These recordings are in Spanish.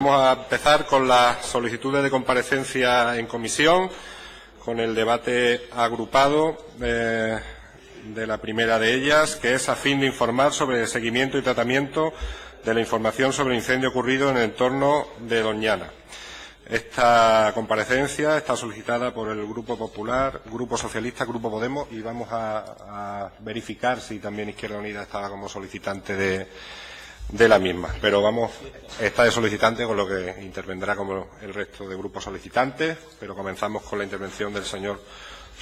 Vamos a empezar con las solicitudes de comparecencia en comisión, con el debate agrupado de la primera de ellas, que es a fin de informar sobre el seguimiento y tratamiento de la información sobre el incendio ocurrido en el entorno de Doñana. Esta comparecencia está solicitada por el Grupo Popular, Grupo Socialista, Grupo Podemos, y vamos a verificar si también Izquierda Unida estaba como solicitante de la misma, pero está de solicitante, con lo que intervendrá como el resto de grupos solicitantes, pero comenzamos con la intervención del señor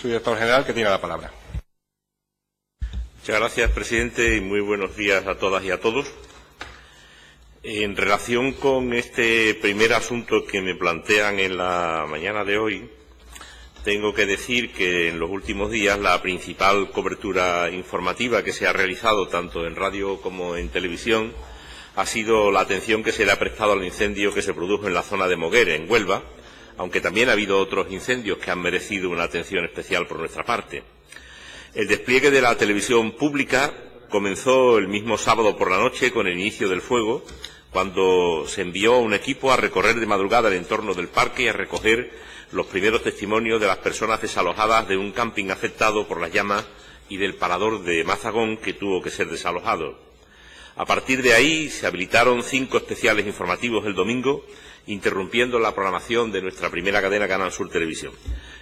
subdirector general, que tiene la palabra. Muchas gracias, presidente, y muy buenos días a todas y a todos. En relación con este primer asunto que me plantean en la mañana de hoy, tengo que decir que en los últimos días la principal cobertura informativa que se ha realizado tanto en radio como en televisión ha sido la atención que se le ha prestado al incendio que se produjo en la zona de Moguer, en Huelva, aunque también ha habido otros incendios que han merecido una atención especial por nuestra parte. El despliegue de la televisión pública comenzó el mismo sábado por la noche con el inicio del fuego, cuando se envió un equipo a recorrer de madrugada el entorno del parque y a recoger los primeros testimonios de las personas desalojadas de un camping afectado por las llamas y del parador de Mazagón, que tuvo que ser desalojado. A partir de ahí se habilitaron 5 especiales informativos el domingo, interrumpiendo la programación de nuestra primera cadena Canal Sur Televisión.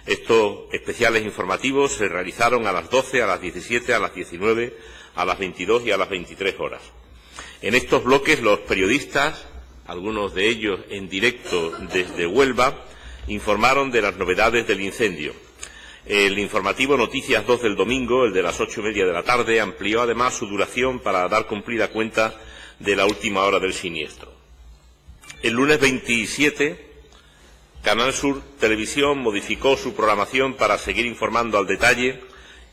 Estos especiales informativos se realizaron a las 12, a las 17, a las 19, a las 22 y a las 23 horas. En estos bloques los periodistas, algunos de ellos en directo desde Huelva, informaron de las novedades del incendio. El informativo Noticias 2 del domingo, el de las 8:30 de la tarde, amplió además su duración para dar cumplida cuenta de la última hora del siniestro. El lunes 27, Canal Sur Televisión modificó su programación para seguir informando al detalle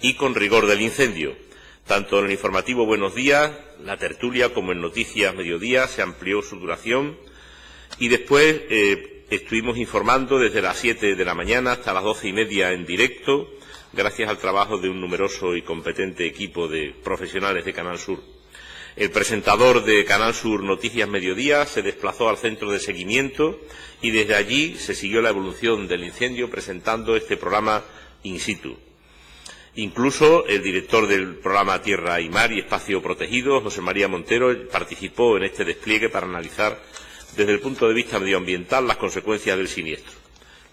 y con rigor del incendio. Tanto en el informativo Buenos Días, la tertulia, como en Noticias Mediodía se amplió su duración y después estuvimos informando desde las 7 de la mañana hasta las 12:30 en directo, gracias al trabajo de un numeroso y competente equipo de profesionales de Canal Sur. El presentador de Canal Sur Noticias Mediodía se desplazó al centro de seguimiento y desde allí se siguió la evolución del incendio presentando este programa in situ. Incluso el director del programa Tierra y Mar y Espacio Protegido, José María Montero, participó en este despliegue para analizar desde el punto de vista medioambiental las consecuencias del siniestro.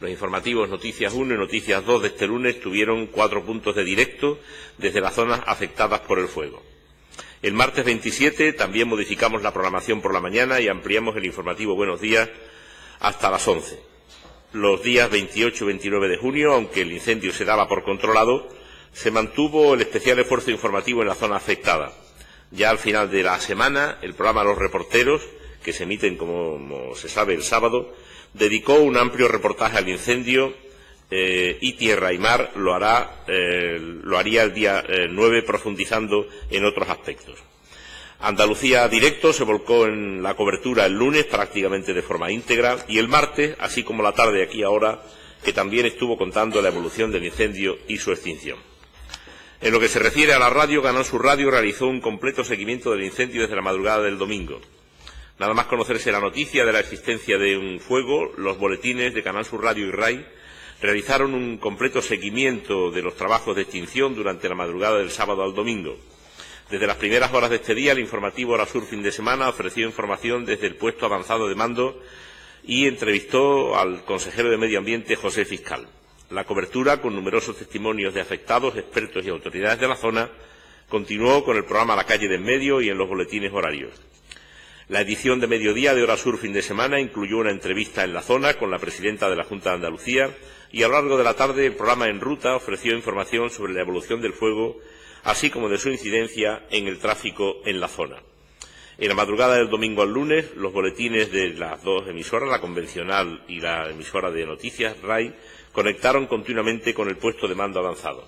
Los informativos Noticias 1 y Noticias 2 de este lunes tuvieron 4 puntos de directo desde las zonas afectadas por el fuego. El martes 27 también modificamos la programación por la mañana y ampliamos el informativo Buenos Días hasta las 11. Los días 28 y 29 de junio, aunque el incendio se daba por controlado, se mantuvo el especial esfuerzo informativo en la zona afectada. Ya al final de la semana, el programa Los Reporteros, que se emiten, como se sabe, el sábado, dedicó un amplio reportaje al incendio y Tierra y Mar lo haría el día 9, profundizando en otros aspectos. Andalucía Directo se volcó en la cobertura el lunes prácticamente de forma íntegra y el martes, así como la tarde aquí ahora, que también estuvo contando la evolución del incendio y su extinción. En lo que se refiere a la radio, Canal Sur Radio realizó un completo seguimiento del incendio desde la madrugada del domingo. Nada más conocerse la noticia de la existencia de un fuego, los boletines de Canal Sur Radio y RAI realizaron un completo seguimiento de los trabajos de extinción durante la madrugada del sábado al domingo. Desde las primeras horas de este día, el informativo Hora Sur Fin de Semana ofreció información desde el puesto avanzado de mando y entrevistó al consejero de Medio Ambiente, José Fiscal. La cobertura, con numerosos testimonios de afectados, expertos y autoridades de la zona, continuó con el programa La Calle de en Medio y en los boletines horarios. La edición de mediodía de Hora Sur Fin de Semana incluyó una entrevista en la zona con la presidenta de la Junta de Andalucía y a lo largo de la tarde el programa En Ruta ofreció información sobre la evolución del fuego, así como de su incidencia en el tráfico en la zona. En la madrugada del domingo al lunes, los boletines de las 2 emisoras, la convencional y la emisora de noticias, RAI, conectaron continuamente con el puesto de mando avanzado.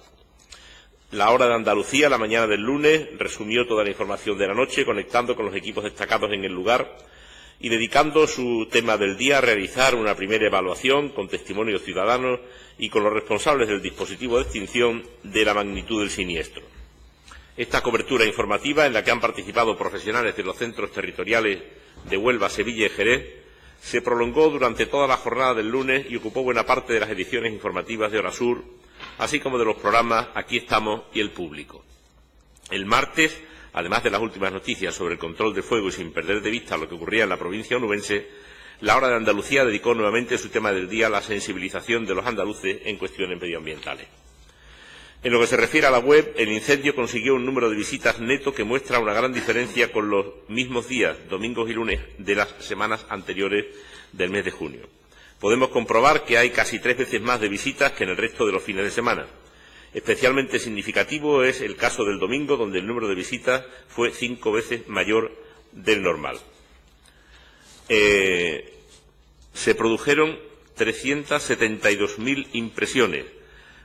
La Hora de Andalucía, la mañana del lunes, resumió toda la información de la noche, conectando con los equipos destacados en el lugar y dedicando su tema del día a realizar una primera evaluación con testimonios ciudadanos y con los responsables del dispositivo de extinción de la magnitud del siniestro. Esta cobertura informativa, en la que han participado profesionales de los centros territoriales de Huelva, Sevilla y Jerez, Se prolongó durante toda la jornada del lunes y ocupó buena parte de las ediciones informativas de Hora Sur, así como de los programas Aquí estamos y El Público. El martes, además de las últimas noticias sobre el control de fuego y sin perder de vista lo que ocurría en la provincia onubense, La Hora de Andalucía dedicó nuevamente su tema del día a la sensibilización de los andaluces en cuestiones medioambientales. En lo que se refiere a la web, el incendio consiguió un número de visitas neto que muestra una gran diferencia con los mismos días, domingos y lunes, de las semanas anteriores del mes de junio. Podemos comprobar que hay casi 3 veces más de visitas que en el resto de los fines de semana. Especialmente significativo es el caso del domingo, donde el número de visitas fue 5 veces mayor del normal. Se produjeron 372.000 impresiones,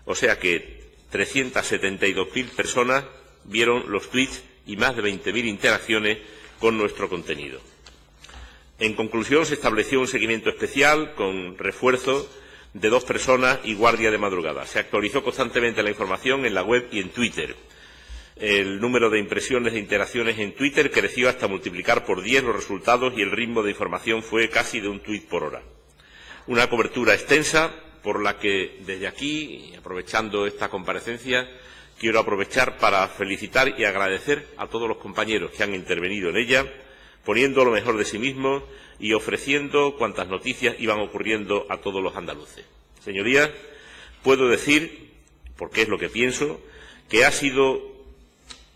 o sea que 372.000 personas vieron los tweets y más de 20.000 interacciones con nuestro contenido. En conclusión, se estableció un seguimiento especial con refuerzo de 2 personas y guardia de madrugada. Se actualizó constantemente la información en la web y en Twitter. El número de impresiones e interacciones en Twitter creció hasta multiplicar por 10 los resultados y el ritmo de información fue casi de un tuit por hora. Una cobertura extensa por la que desde aquí, aprovechando esta comparecencia, quiero aprovechar para felicitar y agradecer a todos los compañeros que han intervenido en ella, poniendo lo mejor de sí mismos y ofreciendo cuantas noticias iban ocurriendo a todos los andaluces. Señorías, puedo decir, porque es lo que pienso, que ha sido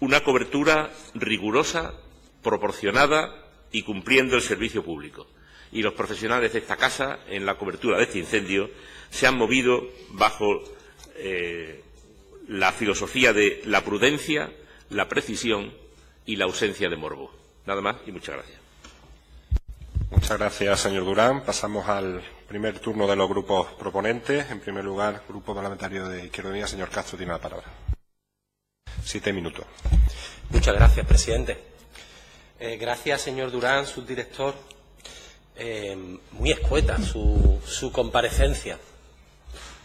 una cobertura rigurosa, proporcionada y cumpliendo el servicio público. Y los profesionales de esta casa, en la cobertura de este incendio, se han movido bajo la filosofía de la prudencia, la precisión y la ausencia de morbo. Nada más y muchas gracias. Muchas gracias, señor Durán. Pasamos al primer turno de los grupos proponentes. En primer lugar, Grupo Parlamentario de Izquierda Unida, señor Castro, tiene la palabra. 7 minutos. Muchas gracias, presidente. Gracias, señor Durán, subdirector. Muy escueta su comparecencia.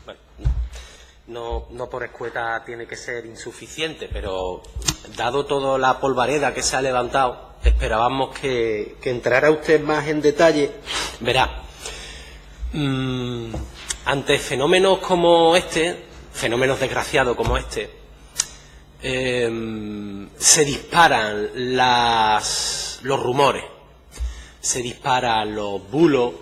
Bueno, no por escueta tiene que ser insuficiente, pero dado toda la polvareda que se ha levantado, esperábamos que entrara usted más en detalle. Verá, ante fenómenos como este, fenómenos desgraciados como este, se disparan los rumores, se disparan los bulos.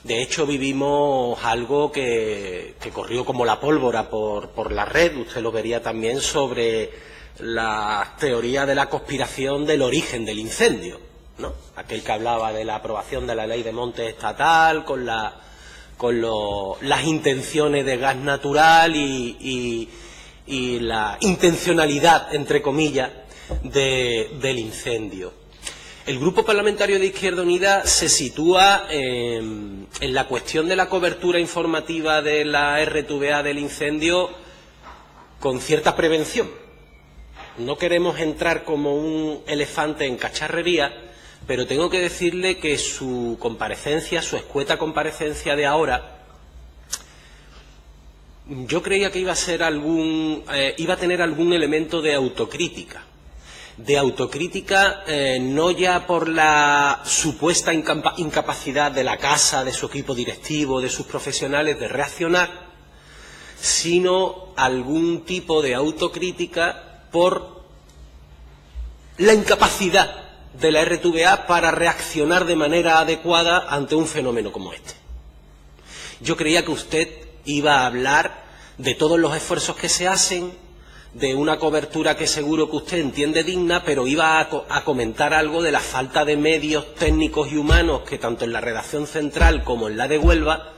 De hecho, vivimos algo que corrió como la pólvora por la red. Usted lo vería también sobre la teoría de la conspiración del origen del incendio, ¿no? Aquel que hablaba de la aprobación de la ley de montes estatal con las intenciones de gas natural y la intencionalidad, entre comillas, del incendio. El Grupo Parlamentario de Izquierda Unida se sitúa en la cuestión de la cobertura informativa de la RTVA del incendio con cierta prevención. No queremos entrar como un elefante en cacharrería, pero tengo que decirle que su comparecencia, su escueta comparecencia de ahora, yo creía que iba a tener algún elemento de autocrítica. No ya por la supuesta incapacidad de la casa, de su equipo directivo, de sus profesionales de reaccionar, sino algún tipo de autocrítica por la incapacidad de la RTVA para reaccionar de manera adecuada ante un fenómeno como este. Yo creía que usted iba a hablar de todos los esfuerzos que se hacen, de una cobertura que seguro que usted entiende digna, pero iba a comentar algo de la falta de medios técnicos y humanos que tanto en la redacción central como en la de Huelva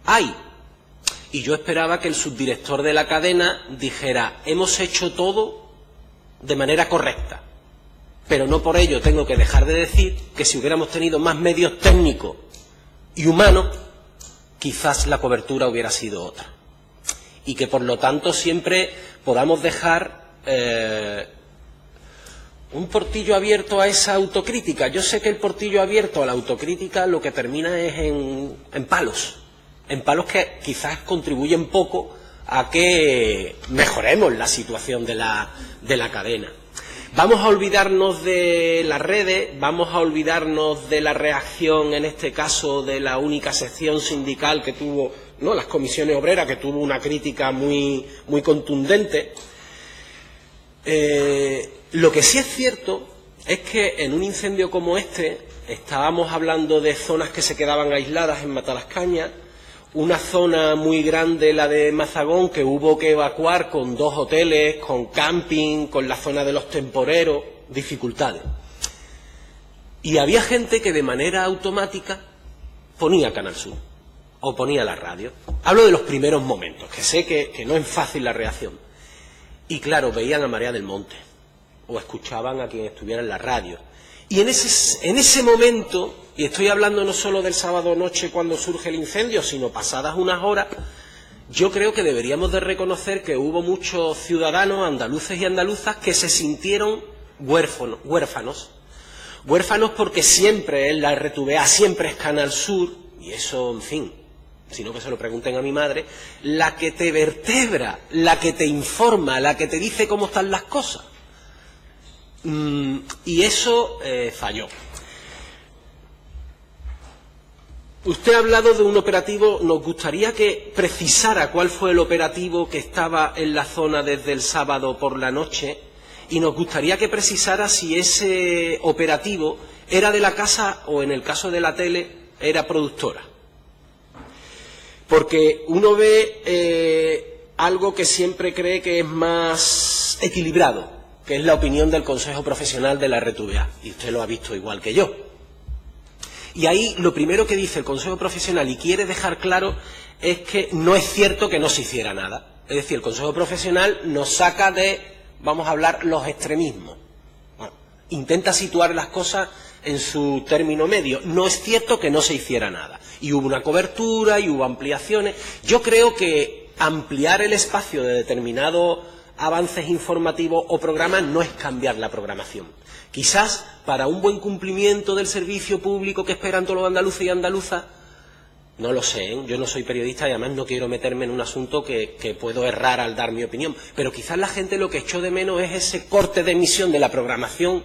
hay. Y yo esperaba que el subdirector de la cadena dijera: hemos hecho todo de manera correcta, pero no por ello tengo que dejar de decir que si hubiéramos tenido más medios técnicos y humanos, quizás la cobertura hubiera sido otra. Y que, por lo tanto, siempre podamos dejar un portillo abierto a esa autocrítica. Yo sé que el portillo abierto a la autocrítica lo que termina es en palos que quizás contribuyen poco a que mejoremos la situación de la cadena. Vamos a olvidarnos de las redes, vamos a olvidarnos de la reacción, en este caso, de la única sección sindical que tuvo, ¿no?, las comisiones obreras, que tuvo una crítica muy contundente. Lo que sí es cierto es que en un incendio como este estábamos hablando de zonas que se quedaban aisladas en Matalascañas, una zona muy grande, la de Mazagón, que hubo que evacuar con 2 hoteles, con camping, con la zona de los temporeros, dificultades. Y había gente que de manera automática ponía Canal Sur o ponía la radio. Hablo de los primeros momentos, que sé que no es fácil la reacción. Y claro, veían a Marea del Monte o escuchaban a quien estuviera en la radio. Y en ese momento, y estoy hablando no solo del sábado noche cuando surge el incendio, sino pasadas unas horas, yo creo que deberíamos de reconocer que hubo muchos ciudadanos andaluces y andaluzas que se sintieron huérfanos porque siempre en la RTVA, siempre es Canal Sur, y eso, en fin, sino que se lo pregunten a mi madre, la que te vertebra, la que te informa, la que te dice cómo están las cosas. Y eso falló. Usted ha hablado de un operativo, nos gustaría que precisara cuál fue el operativo que estaba en la zona desde el sábado por la noche, y nos gustaría que precisara si ese operativo era de la casa o, en el caso de la tele, era productora. Porque uno ve algo que siempre cree que es más equilibrado, que es la opinión del Consejo Profesional de la RTVA, y usted lo ha visto igual que yo. Y ahí lo primero que dice el Consejo Profesional, y quiere dejar claro, es que no es cierto que no se hiciera nada. Es decir, el Consejo Profesional nos saca de, vamos a hablar, los extremismos. Bueno, intenta situar las cosas en su término medio. No es cierto que no se hiciera nada. Y hubo una cobertura, y hubo ampliaciones. Yo creo que ampliar el espacio de determinados avances informativos o programas no es cambiar la programación. Quizás para un buen cumplimiento del servicio público que esperan todos los andaluces y andaluzas, no lo sé, ¿eh? Yo no soy periodista y además no quiero meterme en un asunto que puedo errar al dar mi opinión, pero quizás la gente lo que echó de menos es ese corte de emisión de la programación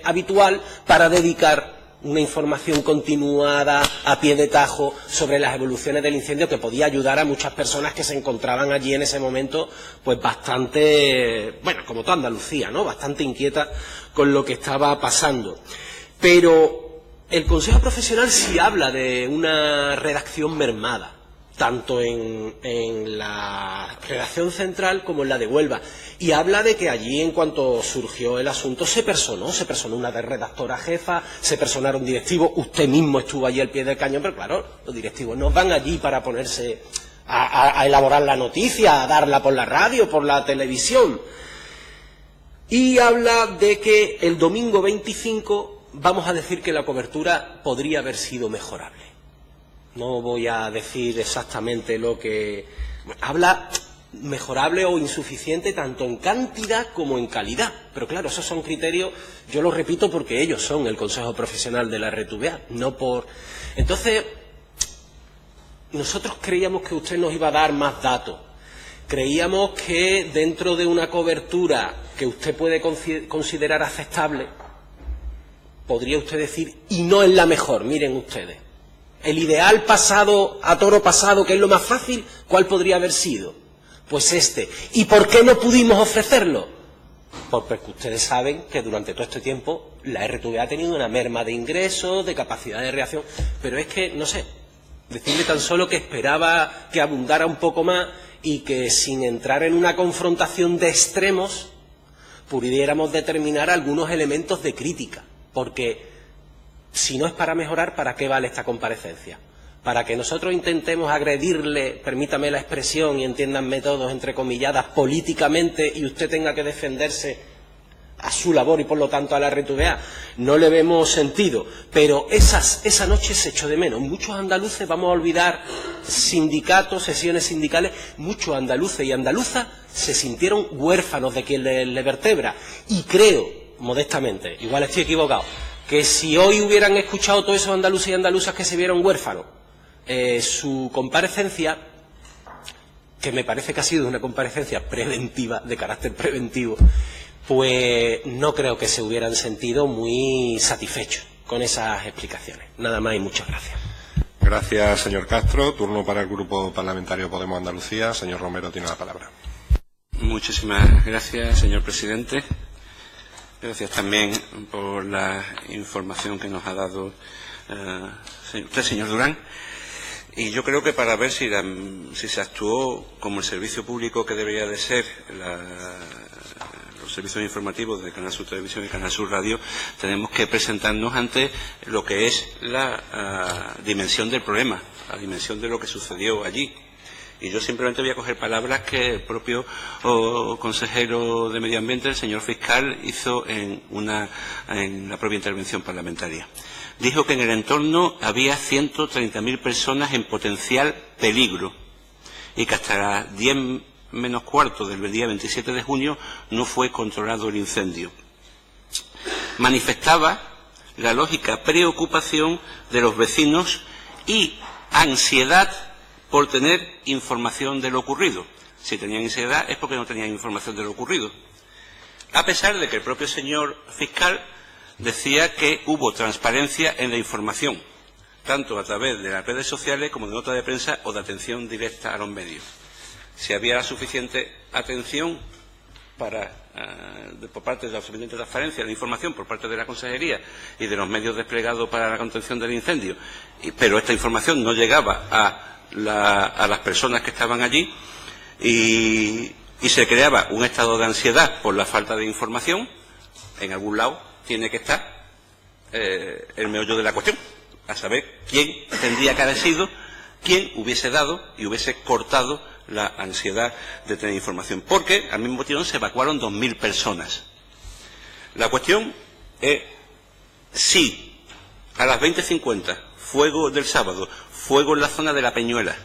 habitual para dedicar una información continuada, a pie de tajo, sobre las evoluciones del incendio, que podía ayudar a muchas personas que se encontraban allí en ese momento, pues bastante, bueno, como toda Andalucía, ¿no?, bastante inquieta con lo que estaba pasando. Pero el Consejo Profesional sí habla de una redacción mermada, tanto en la redacción central como en la de Huelva, y habla de que allí, en cuanto surgió el asunto, se personó una redactora jefa, se personaron directivos, usted mismo estuvo allí al pie del cañón, pero claro, los directivos no van allí para ponerse a elaborar la noticia, a darla por la radio, por la televisión. Y habla de que el domingo 25, vamos a decir que la cobertura podría haber sido mejorable. No voy a decir exactamente lo que... Habla mejorable o insuficiente tanto en cantidad como en calidad. Pero claro, esos son criterios, yo lo repito porque ellos son el Consejo Profesional de la RTVA, no por... Entonces, nosotros creíamos que usted nos iba a dar más datos. Creíamos que dentro de una cobertura que usted puede considerar aceptable, podría usted decir, y no es la mejor, miren ustedes. El ideal pasado, a toro pasado, que es lo más fácil, ¿cuál podría haber sido? Pues este. ¿Y por qué no pudimos ofrecerlo? Porque ustedes saben que durante todo este tiempo la RTVA ha tenido una merma de ingresos, de capacidad de reacción, pero es que, no sé, decirle tan solo que esperaba que abundara un poco más y que sin entrar en una confrontación de extremos pudiéramos determinar algunos elementos de crítica, porque si no es para mejorar, ¿para qué vale esta comparecencia? Para que nosotros intentemos agredirle, permítame la expresión y entiéndanme todos, entrecomilladas, políticamente, y usted tenga que defenderse a su labor y por lo tanto a la RTVA, no le vemos sentido. Pero esa noche se echó de menos. Muchos andaluces, vamos a olvidar sindicatos, sesiones sindicales, muchos andaluces y andaluzas se sintieron huérfanos de quien le vertebra. Y creo, modestamente, igual estoy equivocado, que si hoy hubieran escuchado todos esos andaluces y andaluzas que se vieron huérfanos, su comparecencia, que me parece que ha sido una comparecencia preventiva, de carácter preventivo, pues no creo que se hubieran sentido muy satisfechos con esas explicaciones. Nada más y muchas gracias. Gracias, señor Castro. Turno para el Grupo Parlamentario Podemos Andalucía. Señor Romero tiene la palabra. Muchísimas gracias, señor presidente. Gracias también por la información que nos ha dado usted, señor Durán. Y yo creo que para ver si se actuó como el servicio público que debería de ser los servicios informativos de Canal Sur Televisión y Canal Sur Radio, tenemos que presentarnos ante lo que es la dimensión del problema, la dimensión de lo que sucedió allí. Y yo simplemente voy a coger palabras que el propio consejero de Medio Ambiente, el señor fiscal, hizo en la propia intervención parlamentaria. Dijo que en el entorno había 130.000 personas en potencial peligro y que hasta las 10 menos cuarto del día 27 de junio no fue controlado el incendio. Manifestaba la lógica preocupación de los vecinos y ansiedad por tener información de lo ocurrido. Si tenían ansiedad es porque no tenían información de lo ocurrido. A pesar de que el propio señor fiscal decía que hubo transparencia en la información, tanto a través de las redes sociales como de nota de prensa o de atención directa a los medios. Si había suficiente atención por parte de la suficiente transparencia de la información por parte de la Consejería y de los medios desplegados para la contención del incendio, pero esta información no llegaba a las personas que estaban allí y se creaba un estado de ansiedad por la falta de información, en algún lado tiene que estar el meollo de la cuestión, a saber quién tendría que haber sido, quién hubiese dado y hubiese cortado la ansiedad de tener información, porque al mismo tiempo se evacuaron 2.000 personas. La cuestión es si a las 20:50, fuego del sábado, fuego en la zona de la Peñuela,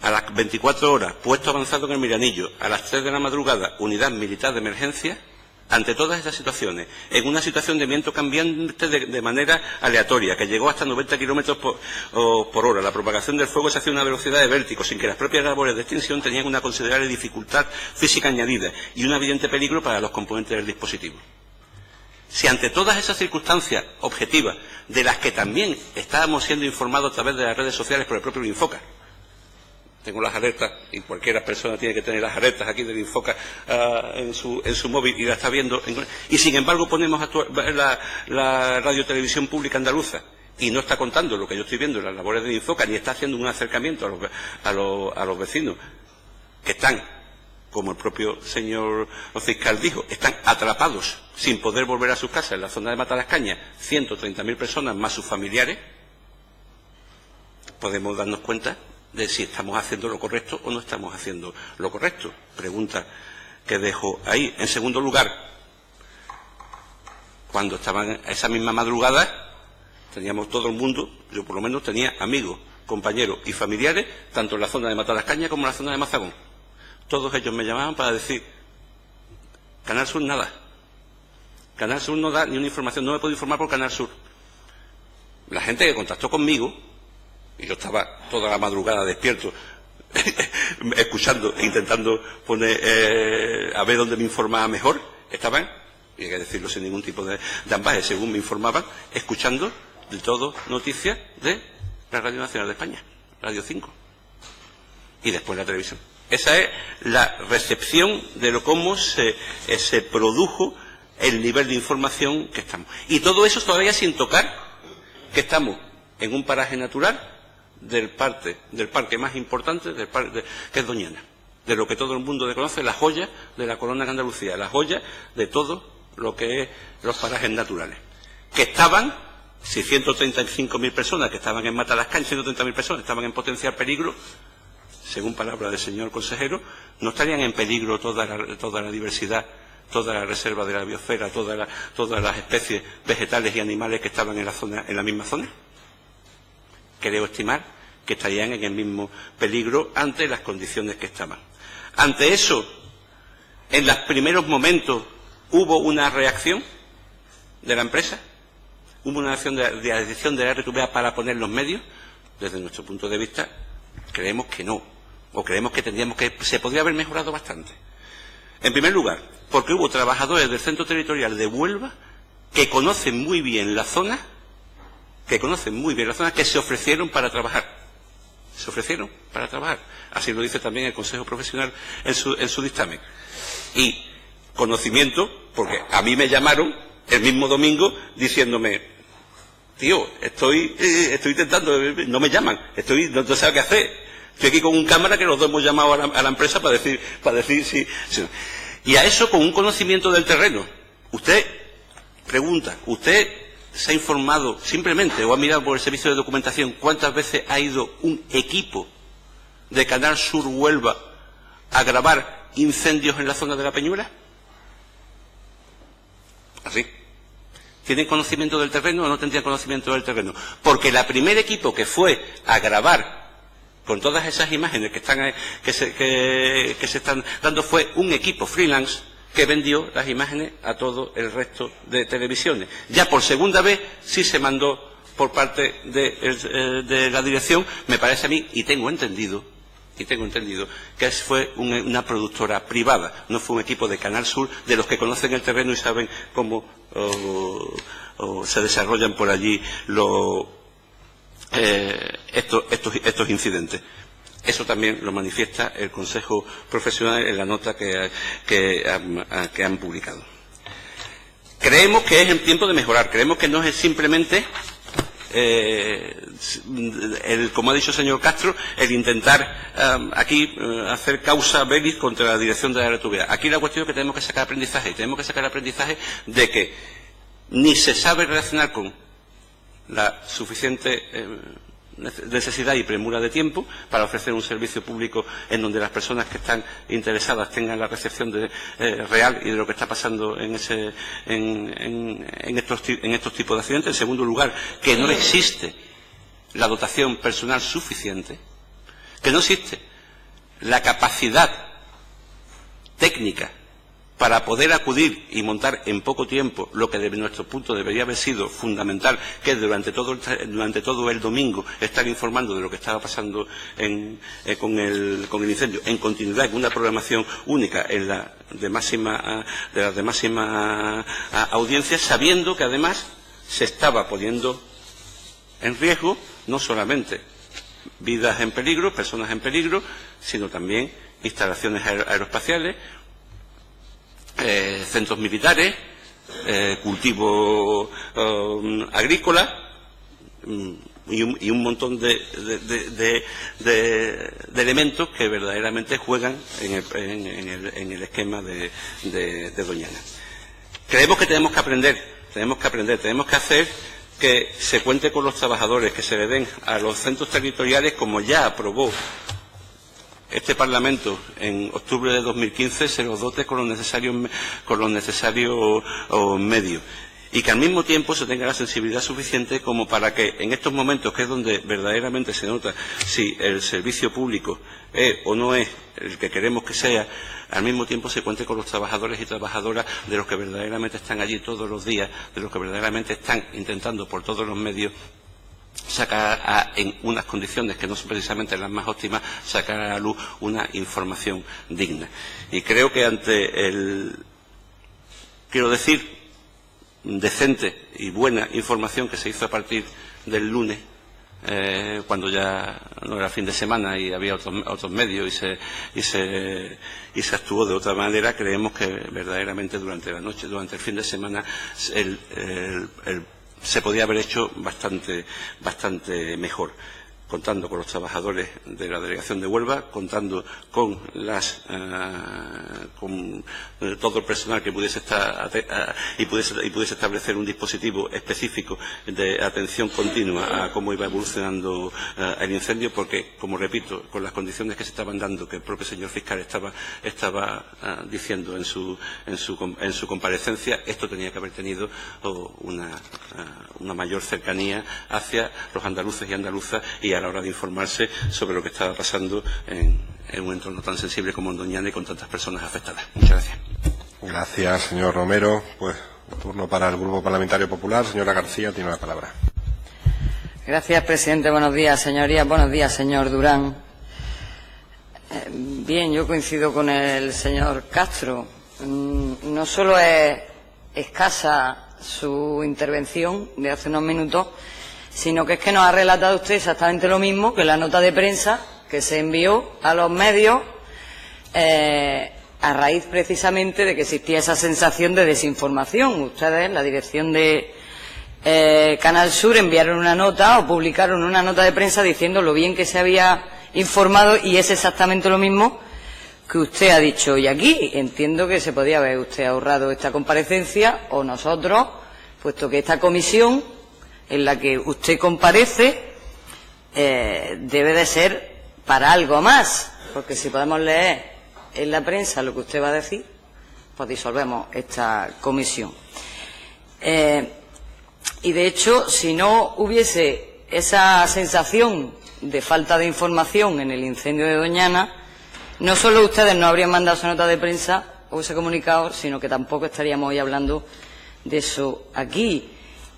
a las 24 horas, puesto avanzado en el Miranillo, a las 3 de la madrugada, unidad militar de emergencia. Ante todas estas situaciones, en una situación de viento cambiante de manera aleatoria, que llegó hasta 90 kilómetros por hora, la propagación del fuego se hacía a una velocidad de vértigo, sin que las propias labores de extinción tenían una considerable dificultad física añadida y un evidente peligro para los componentes del dispositivo. Si ante todas esas circunstancias objetivas, de las que también estábamos siendo informados a través de las redes sociales por el propio Infoca, tengo las alertas, y cualquier persona tiene que tener las alertas aquí del Infoca en su móvil y la está viendo. Y sin embargo ponemos la radiotelevisión pública andaluza y no está contando lo que yo estoy viendo en las labores del Infoca, ni está haciendo un acercamiento a los vecinos que están, como el propio señor fiscal dijo, están atrapados sin poder volver a sus casas en la zona de Matalascaña, 130.000 personas más sus familiares. Podemos darnos cuenta de si estamos haciendo lo correcto o no estamos haciendo lo correcto. Pregunta que dejo ahí. En segundo lugar, cuando estaban esa misma madrugada, teníamos todo el mundo, yo por lo menos tenía amigos, compañeros y familiares, tanto en la zona de Matalascaña como en la zona de Mazagón. Todos ellos me llamaban para decir, Canal Sur nada. Canal Sur no da ni una información, no me puedo informar por Canal Sur. La gente que contactó conmigo, y yo estaba toda la madrugada despierto, escuchando e intentando poner, a ver dónde me informaba mejor, estaban, y hay que decirlo sin ningún tipo de ambaje, según me informaban, escuchando de todo noticias de la Radio Nacional de España, Radio 5, y después la televisión. Esa es la recepción de cómo se produjo el nivel de información que estamos. Y todo eso todavía sin tocar que estamos en un paraje natural del parque más importante, que es Doñana, de lo que todo el mundo conoce, la joya de la corona de Andalucía, la joya de todo lo que es los parajes naturales, que estaban, si 135.000 personas que estaban en Matalascaña, 130.000 personas estaban en potencial peligro, según palabras del señor consejero, no estarían en peligro toda la diversidad, toda la reserva de la biosfera, todas las especies vegetales y animales que estaban en la misma zona. Creo estimar que estarían en el mismo peligro ante las condiciones que estaban. Ante eso, en los primeros momentos, ¿hubo una reacción de la empresa? ¿Hubo una acción de la dirección de la RTVA para poner los medios? Desde nuestro punto de vista, creemos que no. O creemos que se podría haber mejorado bastante. En primer lugar, porque hubo trabajadores del Centro Territorial de Huelva que conocen muy bien la zona, que se ofrecieron para trabajar. Se ofrecieron para trabajar. Así lo dice también el Consejo Profesional en su dictamen. Y conocimiento, porque a mí me llamaron el mismo domingo diciéndome: tío, estoy intentando, no me llaman, no sé qué hacer. Estoy aquí con un cámara que los dos hemos llamado a la empresa para decir si. Y a eso con un conocimiento del terreno. Usted pregunta, ¿usted se ha informado simplemente o ha mirado por el servicio de documentación cuántas veces ha ido un equipo de Canal Sur Huelva a grabar incendios en la zona de la Peñuela? Así. ¿Tienen conocimiento del terreno o no tendrían conocimiento del terreno? Porque el primer equipo que fue a grabar con todas esas imágenes que se están dando fue un equipo freelance que vendió las imágenes a todo el resto de televisiones. Ya por segunda vez sí se mandó por parte de la dirección, me parece a mí, y tengo entendido que fue una productora privada, no fue un equipo de Canal Sur, de los que conocen el terreno y saben cómo se desarrollan por allí estos incidentes. Eso también lo manifiesta el Consejo Profesional en la nota que han publicado. Creemos que es el tiempo de mejorar, creemos que no es simplemente, como ha dicho el señor Castro, el intentar aquí hacer causa bellis contra la dirección de la RTV. Aquí la cuestión es que tenemos que sacar aprendizaje, y tenemos que sacar aprendizaje de que ni se sabe relacionar con la suficiente necesidad y premura de tiempo para ofrecer un servicio público en donde las personas que están interesadas tengan la recepción real y de lo que está pasando en estos tipos de accidentes. En segundo lugar, que no existe la dotación personal suficiente, que no existe la capacidad técnica para poder acudir y montar en poco tiempo lo que desde nuestro punto debería haber sido fundamental, que es durante todo el domingo estar informando de lo que estaba pasando con el incendio, en continuidad, con una programación única en las de máxima audiencia, sabiendo que además se estaba poniendo en riesgo no solamente vidas en peligro, personas en peligro, sino también instalaciones aeroespaciales, centros militares, cultivo agrícola y un montón de elementos que verdaderamente juegan en el esquema de Doñana. Creemos que tenemos que aprender, tenemos que hacer que se cuente con los trabajadores, que se le den a los centros territoriales, como ya aprobó este Parlamento en octubre de 2015, se los dote con los necesarios medios, y que al mismo tiempo se tenga la sensibilidad suficiente como para que en estos momentos, que es donde verdaderamente se nota si el servicio público es o no es el que queremos que sea, al mismo tiempo se cuente con los trabajadores y trabajadoras de los que verdaderamente están allí todos los días, de los que verdaderamente están intentando por todos los medios sacar en unas condiciones que no son precisamente las más óptimas, sacar a la luz una información digna. Y creo que ante decente y buena información que se hizo a partir del lunes, cuando ya no era fin de semana y había otros medios y se actuó de otra manera, creemos que verdaderamente durante la noche, durante el fin de semana, se podía haber hecho bastante mejor, contando con los trabajadores de la Delegación de Huelva, contando con todo el personal que pudiese estar y pudiese establecer un dispositivo específico de atención continua a cómo iba evolucionando el incendio, porque, como repito, con las condiciones que se estaban dando, que el propio señor fiscal estaba diciendo en su comparecencia, esto tenía que haber tenido una mayor cercanía hacia los andaluces y andaluzas, y a la hora de informarse sobre lo que estaba pasando en un entorno tan sensible como en Doñana y con tantas personas afectadas. Muchas gracias. Gracias, señor Romero. Pues turno para el Grupo Parlamentario Popular. Señora García, tiene la palabra. Gracias, presidente. Buenos días, señorías. Buenos días, señor Durán. Bien, yo coincido con el señor Castro. No solo es escasa su intervención de hace unos minutos, sino que es que nos ha relatado usted exactamente lo mismo que la nota de prensa que se envió a los medios a raíz precisamente de que existía esa sensación de desinformación. Ustedes, la dirección de Canal Sur, enviaron una nota o publicaron una nota de prensa diciendo lo bien que se había informado, y es exactamente lo mismo que usted ha dicho hoy aquí. Entiendo que se podía haber usted ahorrado esta comparecencia, o nosotros, puesto que esta comisión en la que usted comparece debe de ser para algo más, porque si podemos leer en la prensa lo que usted va a decir, pues disolvemos esta comisión. Y de hecho, si no hubiese esa sensación de falta de información en el incendio de Doñana, no solo ustedes no habrían mandado esa nota de prensa o ese comunicado, sino que tampoco estaríamos hoy hablando de eso aquí.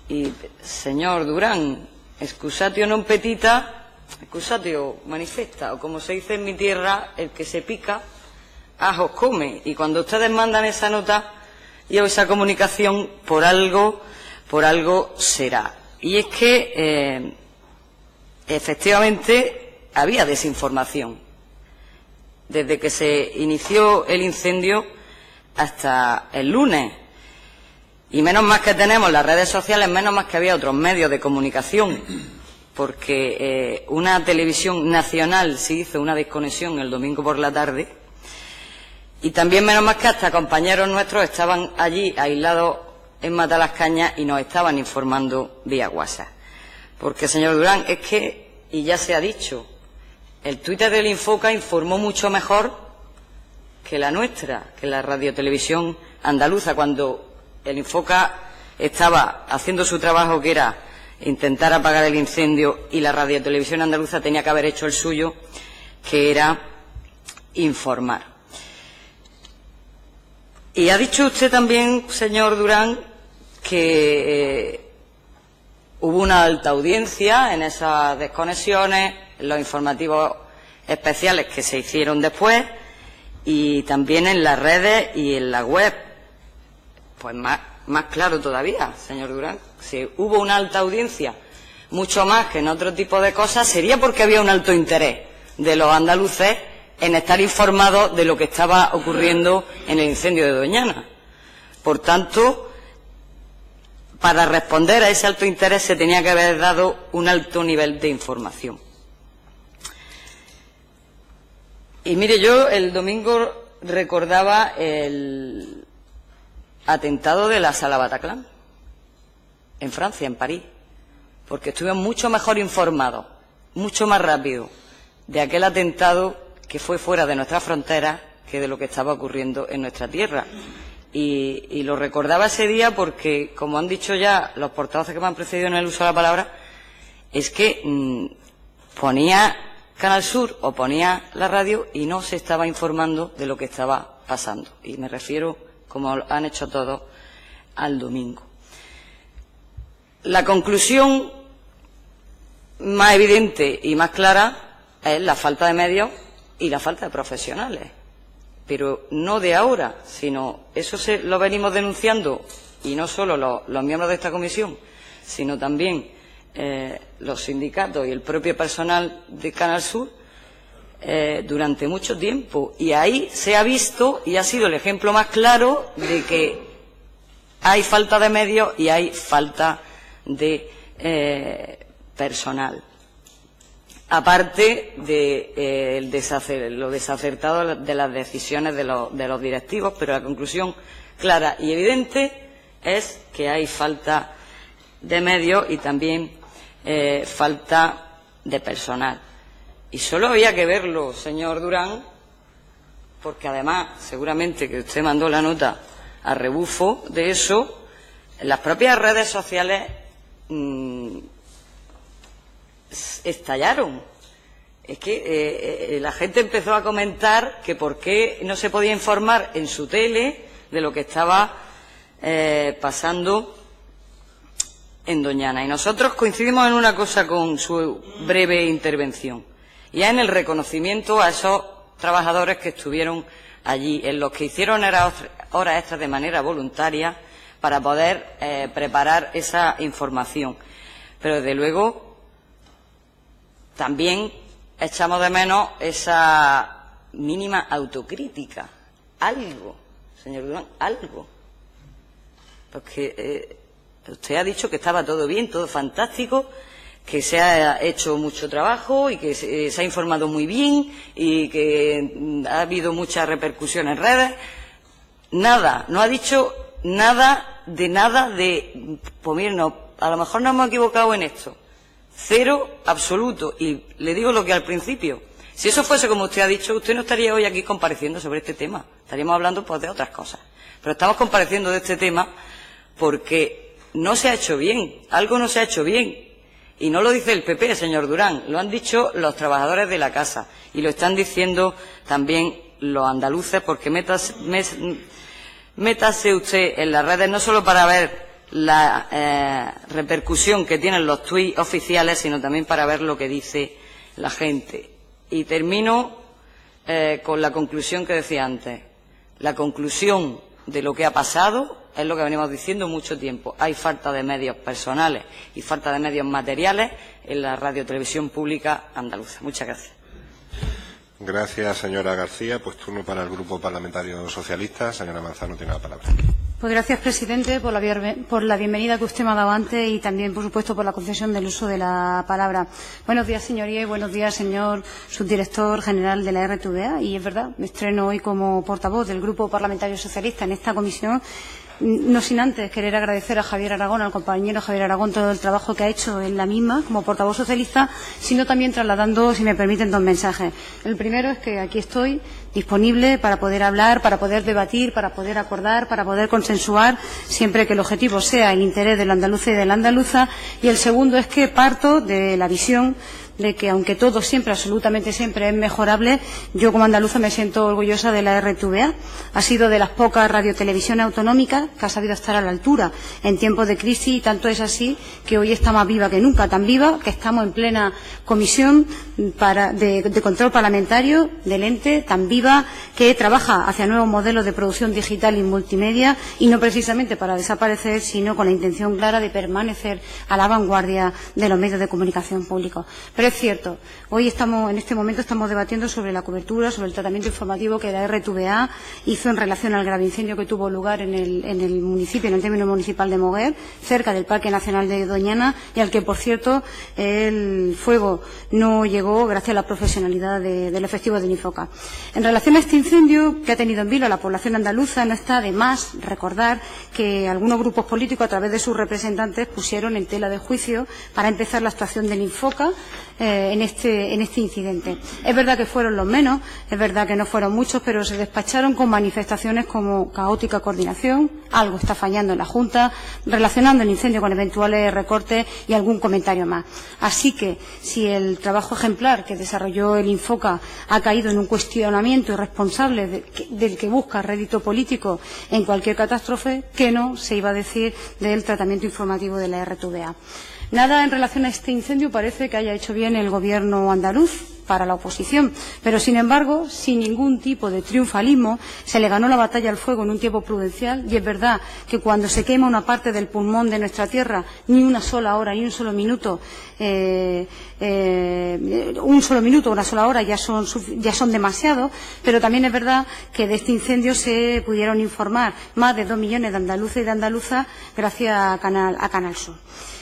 Y, señor Durán, excusatio non petita, excusatio manifesta, o como se dice en mi tierra, el que se pica, ajos come. Y cuando ustedes mandan esa nota y esa comunicación, por algo será. Y es que efectivamente había desinformación desde que se inició el incendio hasta el lunes. Y menos más que tenemos las redes sociales, menos más que había otros medios de comunicación, porque una televisión nacional se hizo una desconexión el domingo por la tarde, y también menos más que hasta compañeros nuestros estaban allí aislados en Matalascañas y nos estaban informando vía WhatsApp. Porque, señor Durán, es que, y ya se ha dicho, el Twitter del Infoca informó mucho mejor que la nuestra, que la radiotelevisión andaluza, cuando el Infoca estaba haciendo su trabajo, que era intentar apagar el incendio, y la radiotelevisión andaluza tenía que haber hecho el suyo, que era informar. Y ha dicho usted también, señor Durán, que hubo una alta audiencia en esas desconexiones, en los informativos especiales que se hicieron después, y también en las redes y en la web. Pues más claro todavía, señor Durán, si hubo una alta audiencia, mucho más que en otro tipo de cosas, sería porque había un alto interés de los andaluces en estar informados de lo que estaba ocurriendo en el incendio de Doñana. Por tanto, para responder a ese alto interés se tenía que haber dado un alto nivel de información. Y mire, yo el domingo recordaba el atentado de la Sala Bataclan en Francia, en París, porque estuvimos mucho mejor informados, mucho más rápido de aquel atentado que fue fuera de nuestras fronteras que de lo que estaba ocurriendo en nuestra tierra. Y lo recordaba ese día porque, como han dicho ya los portavoces que me han precedido en el uso de la palabra, es que ponía Canal Sur o ponía la radio y no se estaba informando de lo que estaba pasando. Y me refiero, como han hecho todos, al domingo. La conclusión más evidente y más clara es la falta de medios y la falta de profesionales. Pero no de ahora, sino eso lo venimos denunciando, y no solo los miembros de esta comisión, sino también los sindicatos y el propio personal de Canal Sur durante mucho tiempo. Y ahí se ha visto y ha sido el ejemplo más claro de que hay falta de medios y hay falta de personal. Aparte de lo desacertado de las decisiones de los directivos, pero la conclusión clara y evidente es que hay falta de medios y también falta de personal. Y solo había que verlo, señor Durán, porque además seguramente que usted mandó la nota a rebufo de eso, en las propias redes sociales estallaron. Es que la gente empezó a comentar que por qué no se podía informar en su tele de lo que estaba pasando en Doñana. Y nosotros coincidimos en una cosa con su breve intervención, y es en el reconocimiento a esos trabajadores que estuvieron allí, en los que hicieron horas extras de manera voluntaria para poder preparar esa información. Pero, desde luego, también echamos de menos esa mínima autocrítica. Algo, señor Durán, algo. Porque usted ha dicho que estaba todo bien, todo fantástico, que se ha hecho mucho trabajo y que se ha informado muy bien y que ha habido mucha repercusión en redes. Nada, no ha dicho nada de, pues miren, no, a lo mejor nos hemos equivocado en esto. Cero absoluto. Y le digo lo que al principio. Si eso fuese como usted ha dicho, usted no estaría hoy aquí compareciendo sobre este tema. Estaríamos hablando pues de otras cosas. Pero estamos compareciendo de este tema porque no se ha hecho bien. Algo no se ha hecho bien. Y no lo dice el PP, señor Durán. Lo han dicho los trabajadores de la casa. Y lo están diciendo también los andaluces, porque métase usted en las redes no solo para ver la repercusión que tienen los tuits oficiales, sino también para ver lo que dice la gente. Y termino con la conclusión que decía antes. La conclusión de lo que ha pasado es lo que venimos diciendo mucho tiempo. Hay falta de medios personales y falta de medios materiales en la radiotelevisión pública andaluza. Muchas gracias. Gracias, señora García. Pues turno para el Grupo Parlamentario Socialista. Señora Manzano tiene la palabra. Pues gracias, presidente, por la bienvenida que usted me ha dado antes y también, por supuesto, por la concesión del uso de la palabra. Buenos días, señoría, y buenos días, señor subdirector general de la RTVA. Y es verdad, me estreno hoy como portavoz del Grupo Parlamentario Socialista en esta comisión. No sin antes querer agradecer a Javier Aragón, al compañero Javier Aragón, todo el trabajo que ha hecho en la misma como portavoz socialista, sino también trasladando, si me permiten, dos mensajes. El primero es que aquí estoy disponible para poder hablar, para poder debatir, para poder acordar, para poder consensuar, siempre que el objetivo sea el interés del andaluz y de la andaluza. Y el segundo es que parto de la visión de que, aunque todo siempre, absolutamente siempre, es mejorable, yo como andaluza me siento orgullosa de la RTVA. Ha sido de las pocas radiotelevisiones autonómicas que ha sabido estar a la altura en tiempos de crisis, y tanto es así que hoy está más viva que nunca, tan viva que estamos en plena comisión de control parlamentario del ente, tan viva que trabaja hacia nuevos modelos de producción digital y multimedia, y no precisamente para desaparecer, sino con la intención clara de permanecer a la vanguardia de los medios de comunicación públicos. Pero es cierto, hoy en este momento estamos debatiendo sobre la cobertura, sobre el tratamiento informativo que la RTVA hizo en relación al grave incendio que tuvo lugar en el municipio, en el término municipal de Moguer, cerca del Parque Nacional de Doñana, y al que, por cierto, el fuego no llegó gracias a la profesionalidad del efectivo de Infoca. En relación a este incendio que ha tenido en vilo a la población andaluza, no está de más recordar que algunos grupos políticos, a través de sus representantes, pusieron en tela de juicio para empezar la actuación del Infoca en este incidente. Es verdad que fueron los menos, es verdad que no fueron muchos, pero se despacharon con manifestaciones como caótica coordinación, algo está fallando en la Junta, relacionando el incendio con eventuales recortes y algún comentario más. Así que, si el trabajo ejemplar que desarrolló el Infoca ha caído en un cuestionamiento irresponsable del que busca rédito político en cualquier catástrofe, ¿qué no se iba a decir del tratamiento informativo de la RTVA? Nada en relación a este incendio parece que haya hecho bien el Gobierno andaluz para la oposición, pero, sin embargo, sin ningún tipo de triunfalismo, se le ganó la batalla al fuego en un tiempo prudencial, y es verdad que cuando se quema una parte del pulmón de nuestra tierra, ni una sola hora, ni un solo minuto, una sola hora ya son demasiados, pero también es verdad que de este incendio se pudieron informar más de 2 millones de andaluces y de andaluzas gracias a Canal Sur.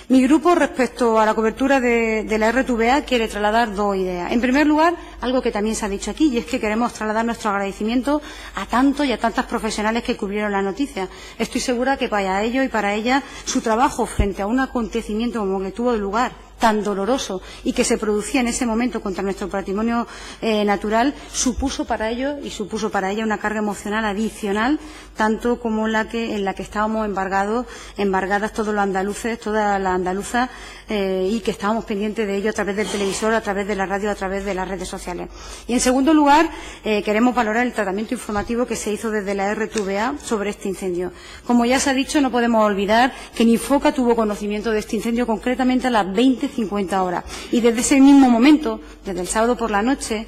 Mi grupo, respecto a la cobertura de la RTVA, quiere trasladar dos ideas. En primer lugar, algo que también se ha dicho aquí, y es que queremos trasladar nuestro agradecimiento a tantos y a tantas profesionales que cubrieron la noticia. Estoy segura que para ellos y para ellas su trabajo frente a un acontecimiento como el que tuvo lugar, tan doloroso, y que se producía en ese momento contra nuestro patrimonio natural, supuso para ellos y supuso para ella una carga emocional adicional, tanto como en la que estábamos embargadas todos los andaluces, toda la andaluza, y que estábamos pendientes de ello a través del televisor, a través de la radio, a través de las redes sociales. Y, en segundo lugar, queremos valorar el tratamiento informativo que se hizo desde la RTVA sobre este incendio. Como ya se ha dicho, no podemos olvidar que ni Infoca tuvo conocimiento de este incendio concretamente a las 20:50 50 horas. Y desde ese mismo momento, desde el sábado por la noche,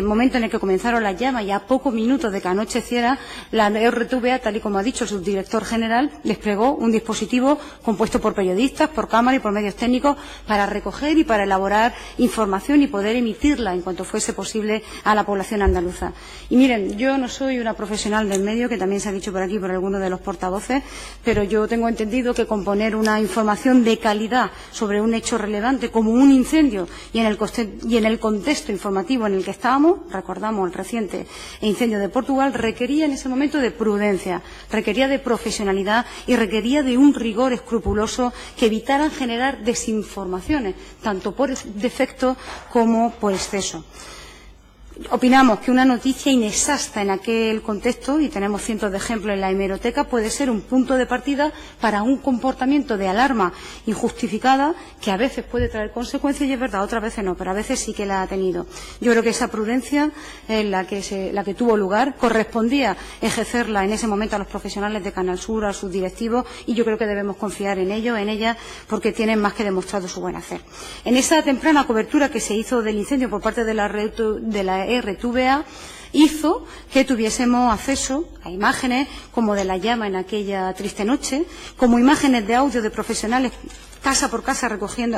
momento en el que comenzaron las llamas y a pocos minutos de que anocheciera, la RTVA, tal y como ha dicho el subdirector general, desplegó un dispositivo compuesto por periodistas, por cámara y por medios técnicos para recoger y para elaborar información y poder emitirla en cuanto fuese posible a la población andaluza. Y miren, yo no soy una profesional del medio, que también se ha dicho por aquí por algunos de los portavoces, pero yo tengo entendido que componer una información de calidad sobre un hecho relevante como un incendio y en el contexto informativo en el que estábamos, recordamos el reciente incendio de Portugal, requería en ese momento de prudencia, requería de profesionalidad y requería de un rigor escrupuloso que evitaran generar desinformaciones, tanto por defecto como por exceso. Opinamos que una noticia inexacta en aquel contexto, y tenemos cientos de ejemplos en la hemeroteca, puede ser un punto de partida para un comportamiento de alarma injustificada que a veces puede traer consecuencias, y es verdad, otras veces no, pero a veces sí que la ha tenido. Yo creo que esa prudencia la que tuvo lugar correspondía ejercerla en ese momento a los profesionales de Canal Sur, a sus directivos, y yo creo que debemos confiar en ellos, en ellas, porque tienen más que demostrado su buen hacer. En esa temprana cobertura que se hizo del incendio por parte de la RTVA hizo que tuviésemos acceso a imágenes como de la llama en aquella triste noche, como imágenes de audio de profesionales casa por casa recogiendo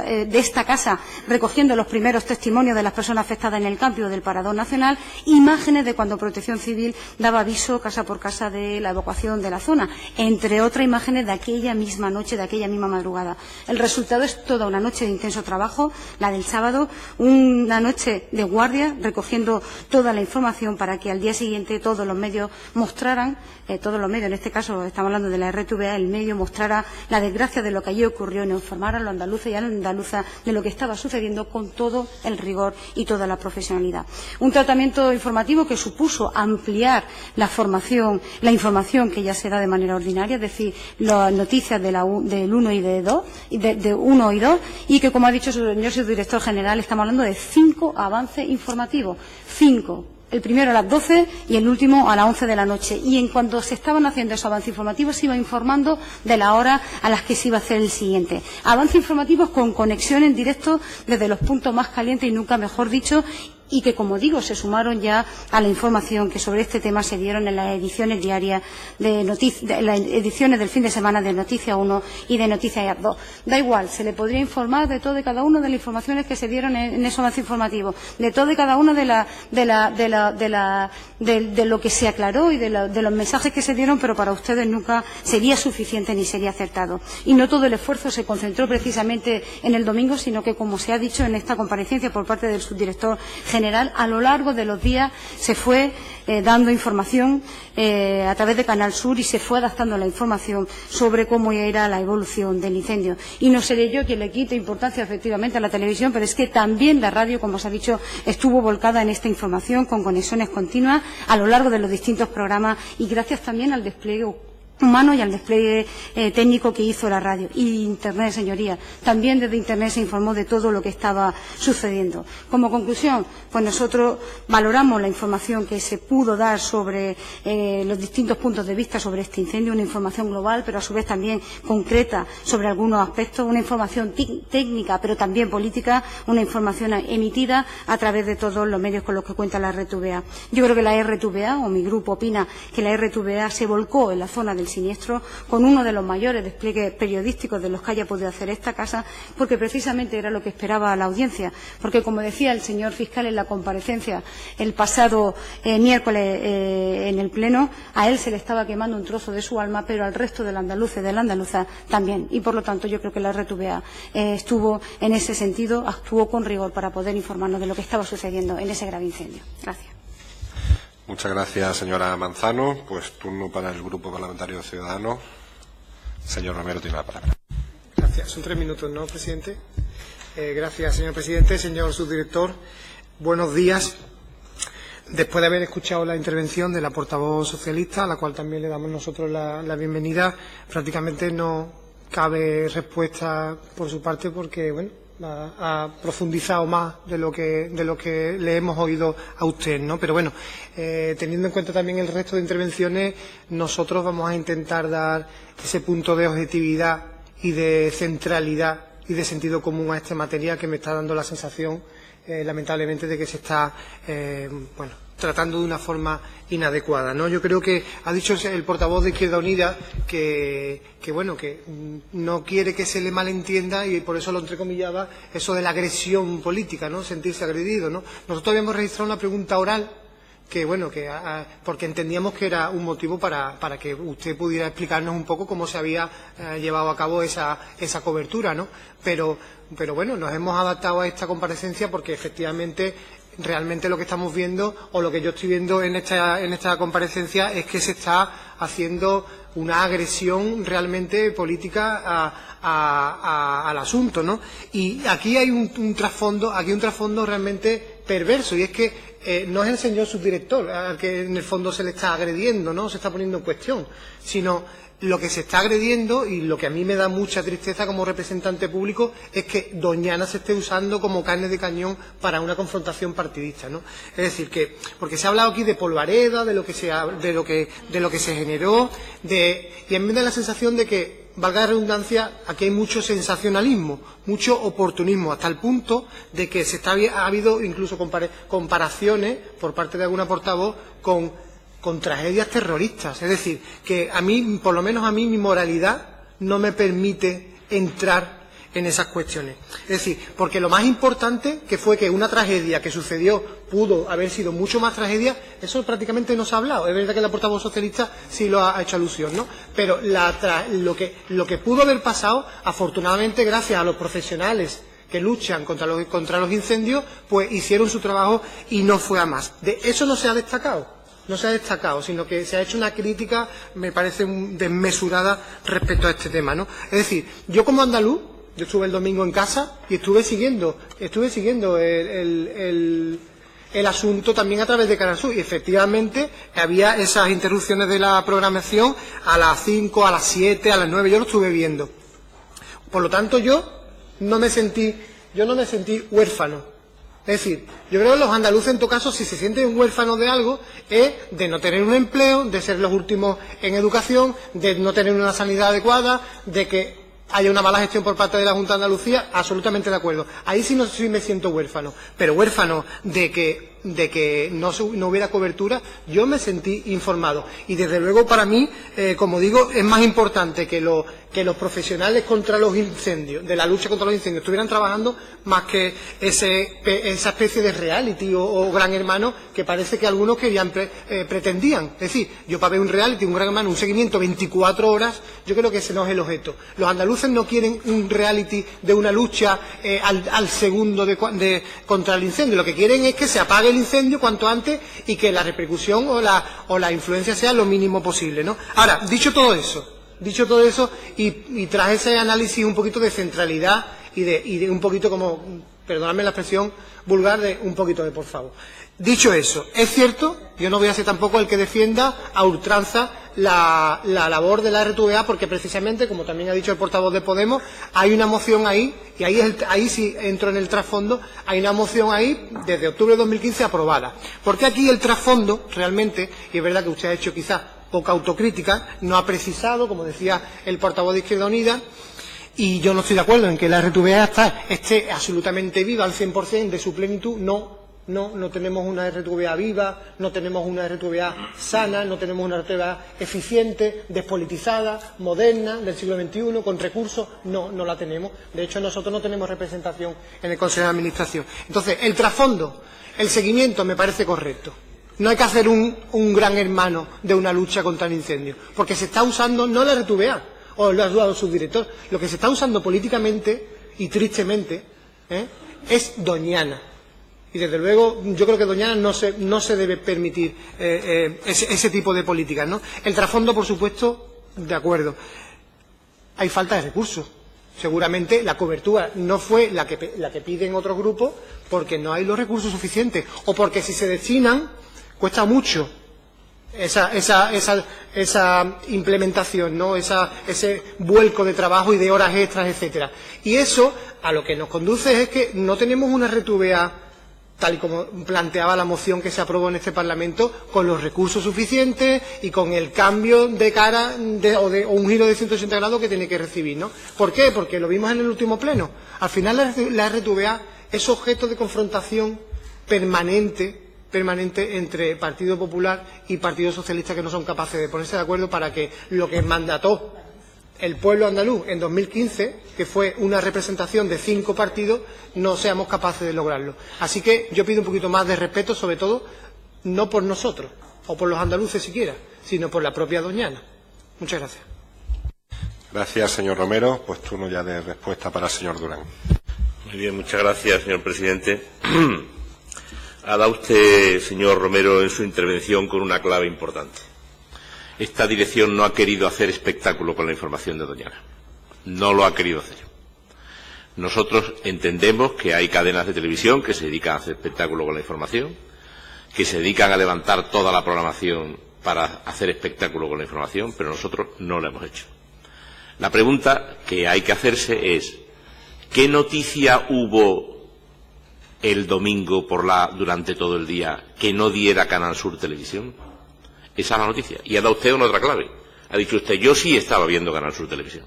los primeros testimonios de las personas afectadas en el campo del Parador Nacional, imágenes de cuando Protección Civil daba aviso casa por casa de la evacuación de la zona, entre otras imágenes de aquella misma noche, de aquella misma madrugada. El resultado es toda una noche de intenso trabajo, la del sábado, una noche de guardia recogiendo toda la información para que al día siguiente todos los medios mostraran, en este caso estamos hablando de la RTVA, el medio mostrara la desgracia de lo que allí ocurrió, en informar a los andaluces y a las andaluzas de lo que estaba sucediendo con todo el rigor y toda la profesionalidad. Un tratamiento informativo que supuso ampliar la información que ya se da de manera ordinaria, es decir, las noticias del 1 y de 2, y que, como ha dicho el señor subdirector general, estamos hablando de 5 avances informativos. 5. El primero a las 12 y el último a las 11 de la noche. Y en cuanto se estaban haciendo esos avances informativos, se iba informando de la hora a las que se iba a hacer el siguiente. Avances informativos con conexión en directo desde los puntos más calientes y nunca mejor dicho, y que, como digo, se sumaron ya a la información que sobre este tema se dieron en las ediciones diarias las ediciones del fin de semana de Noticias 1 y de Noticias 2. Da igual, se le podría informar de todo y cada una de las informaciones que se dieron en esos avances informativos, de todo y cada una de lo que se aclaró y de los mensajes que se dieron, pero para ustedes nunca sería suficiente ni sería acertado. Y no todo el esfuerzo se concentró precisamente en el domingo, sino que, como se ha dicho en esta comparecencia por parte del subdirector general, a lo largo de los días se fue dando información a través de Canal Sur y se fue adaptando la información sobre cómo era la evolución del incendio. Y no seré yo quien le quite importancia efectivamente a la televisión, pero es que también la radio, como se ha dicho, estuvo volcada en esta información con conexiones continuas a lo largo de los distintos programas y gracias también al despliegue humano y al despliegue técnico que hizo la radio. Y Internet, señorías, también desde Internet se informó de todo lo que estaba sucediendo. Como conclusión, pues nosotros valoramos la información que se pudo dar sobre los distintos puntos de vista sobre este incendio, una información global, pero a su vez también concreta sobre algunos aspectos, una información técnica, pero también política, una información emitida a través de todos los medios con los que cuenta la RTVA. Yo creo que la RTVA, o mi grupo opina que la RTVA se volcó en la zona del siniestro con uno de los mayores despliegues periodísticos de los que haya podido hacer esta casa, porque precisamente era lo que esperaba la audiencia, porque, como decía el señor fiscal en la comparecencia el pasado miércoles en el Pleno, a él se le estaba quemando un trozo de su alma, pero al resto del andaluz y de la andaluza también, y por lo tanto yo creo que la RTVA estuvo en ese sentido, actuó con rigor para poder informarnos de lo que estaba sucediendo en ese grave incendio. Gracias. Muchas gracias, señora Manzano. Pues turno para el Grupo Parlamentario Ciudadanos. Señor Romero tiene la palabra. Gracias. Son 3 minutos, ¿no, presidente? Gracias, señor presidente. Señor subdirector, buenos días. Después de haber escuchado la intervención de la portavoz socialista, a la cual también le damos nosotros la bienvenida, prácticamente no cabe respuesta por su parte porque, bueno, ha profundizado más de lo que le hemos oído a usted, ¿no? Pero bueno, teniendo en cuenta también el resto de intervenciones, nosotros vamos a intentar dar ese punto de objetividad y de centralidad y de sentido común a esta materia, que me está dando la sensación, lamentablemente, de que se está tratando de una forma inadecuada, ¿no? Yo creo que ha dicho el portavoz de Izquierda Unida que no quiere que se le malentienda, y por eso lo entrecomillaba, eso de la agresión política, ¿no? Sentirse agredido, ¿no? Nosotros habíamos registrado una pregunta oral porque entendíamos que era un motivo para que usted pudiera explicarnos un poco cómo se había llevado a cabo esa cobertura, ¿no? Pero bueno, nos hemos adaptado a esta comparecencia porque efectivamente realmente lo que estamos viendo, o lo que yo estoy viendo en esta comparecencia, es que se está haciendo una agresión realmente política al asunto, ¿no? Y aquí hay un trasfondo realmente perverso, y es que no es el señor subdirector al que en el fondo se le está agrediendo, no se está poniendo en cuestión, sino lo que se está agrediendo, y lo que a mí me da mucha tristeza como representante público, es que Doñana se esté usando como carne de cañón para una confrontación partidista, ¿no? Es decir, porque se ha hablado aquí de polvareda, de lo que se generó, y a mí me da la sensación de que, valga la redundancia, aquí hay mucho sensacionalismo, mucho oportunismo, hasta el punto de que ha habido incluso comparaciones por parte de alguna portavoz con tragedias terroristas. Es decir, que a mí, por lo menos a mí, mi moralidad no me permite entrar en esas cuestiones. Es decir, porque lo más importante, que fue que una tragedia que sucedió pudo haber sido mucho más tragedia, eso prácticamente no se ha hablado. Es verdad que la portavoz socialista sí lo ha hecho alusión, ¿no? Pero lo que pudo haber pasado, afortunadamente, gracias a los profesionales que luchan contra los incendios, pues hicieron su trabajo y no fue a más. De eso no se ha destacado. No se ha destacado, sino que se ha hecho una crítica, me parece, desmesurada respecto a este tema, ¿no? Es decir, yo como andaluz, yo estuve el domingo en casa y estuve siguiendo el asunto también a través de Canal Sur, y efectivamente había esas interrupciones de la programación a las 5, a las 7, a las 9, yo lo estuve viendo. Por lo tanto, yo no me sentí huérfano. Es decir, yo creo que los andaluces, en todo caso, si se sienten huérfanos de algo, es de no tener un empleo, de ser los últimos en educación, de no tener una sanidad adecuada, de que haya una mala gestión por parte de la Junta de Andalucía. Absolutamente de acuerdo. Ahí sí me siento huérfano. Pero huérfano de que no hubiera cobertura, yo me sentí informado. Y desde luego, para mí, como digo, es más importante que los profesionales contra los incendios, de la lucha contra los incendios, estuvieran trabajando, más que esa especie de reality o gran hermano que parece que algunos pretendían. Es decir, yo, para ver un reality, un gran hermano, un seguimiento 24 horas, yo creo que ese no es el objeto. Los andaluces no quieren un reality de una lucha al segundo contra el incendio. Lo que quieren es que se apague el incendio cuanto antes y que la repercusión o la influencia sea lo mínimo posible, ¿no? Ahora, dicho todo eso, y tras ese análisis un poquito de centralidad y de un poquito, como, perdonadme la expresión vulgar, de un poquito de por favor. Dicho eso, es cierto, yo no voy a ser tampoco el que defienda a ultranza la labor de la RTVA, porque precisamente, como también ha dicho el portavoz de Podemos, hay una moción ahí, y ahí sí entro en el trasfondo, hay una moción ahí desde octubre de 2015 aprobada. Porque aquí el trasfondo, realmente, y es verdad que usted ha hecho quizás poca autocrítica, no ha precisado, como decía el portavoz de Izquierda Unida, y yo no estoy de acuerdo en que la RTVA esté absolutamente viva al 100% de su plenitud. No tenemos una RTVA viva, no tenemos una RTVA sana, no tenemos una RTVA eficiente, despolitizada, moderna, del siglo XXI, con recursos. No la tenemos. De hecho, nosotros no tenemos representación en el Consejo de Administración. Entonces, el trasfondo, el seguimiento, me parece correcto. No hay que hacer un gran hermano de una lucha contra el incendio, porque se está usando no la RTVA, o lo ha dudado su director, lo que se está usando políticamente, y tristemente, es Doñana. Y desde luego, yo creo que Doñana no se debe permitir ese tipo de políticas, ¿no? El trasfondo, por supuesto, de acuerdo. Hay falta de recursos. Seguramente la cobertura no fue la que piden otros grupos, porque no hay los recursos suficientes, o porque si se destinan, cuesta mucho esa implementación, ¿no? Ese vuelco de trabajo y de horas extras, etcétera. Y eso a lo que nos conduce es que no tenemos una RTVA tal y como planteaba la moción que se aprobó en este Parlamento, con los recursos suficientes y con el cambio de cara o un giro de 180 grados que tiene que recibir, ¿no? ¿Por qué? Porque lo vimos en el último pleno. Al final la RTVA es objeto de confrontación permanente entre Partido Popular y Partido Socialista, que no son capaces de ponerse de acuerdo para que lo que mandató el pueblo andaluz en 2015, que fue una representación de 5 partidos, no seamos capaces de lograrlo. Así que yo pido un poquito más de respeto, sobre todo, no por nosotros, o por los andaluces siquiera, sino por la propia Doñana. Muchas gracias. Gracias, señor Romero. Pues turno ya de respuesta para el señor Durán. Muy bien, muchas gracias, señor presidente. Ha dado usted, señor Romero, en su intervención con una clave importante. Esta dirección no ha querido hacer espectáculo con la información de Doñana. No lo ha querido hacer. Nosotros entendemos que hay cadenas de televisión que se dedican a hacer espectáculo con la información, que se dedican a levantar toda la programación para hacer espectáculo con la información, pero nosotros no lo hemos hecho. La pregunta que hay que hacerse es: ¿qué noticia hubo el domingo durante todo el día que no diera Canal Sur Televisión? Esa es la noticia. Y ha dado usted una otra clave. Ha dicho usted: yo sí estaba viendo Canal Sur Televisión.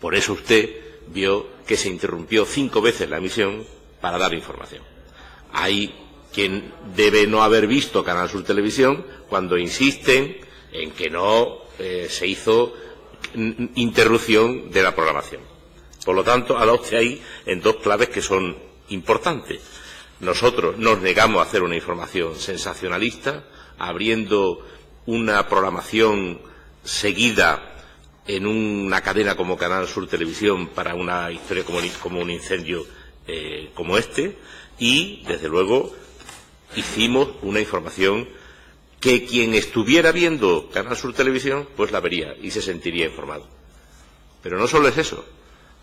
Por eso usted vio que se interrumpió 5 veces la emisión para dar información. Hay quien debe no haber visto Canal Sur Televisión cuando insisten en que no se hizo interrupción de la programación. Por lo tanto, ha dado usted ahí en 2 claves que son importantes. Nosotros nos negamos a hacer una información sensacionalista, abriendo una programación seguida en una cadena como Canal Sur Televisión para una historia como un incendio como este, y, desde luego, hicimos una información que quien estuviera viendo Canal Sur Televisión pues la vería y se sentiría informado. Pero no solo es eso.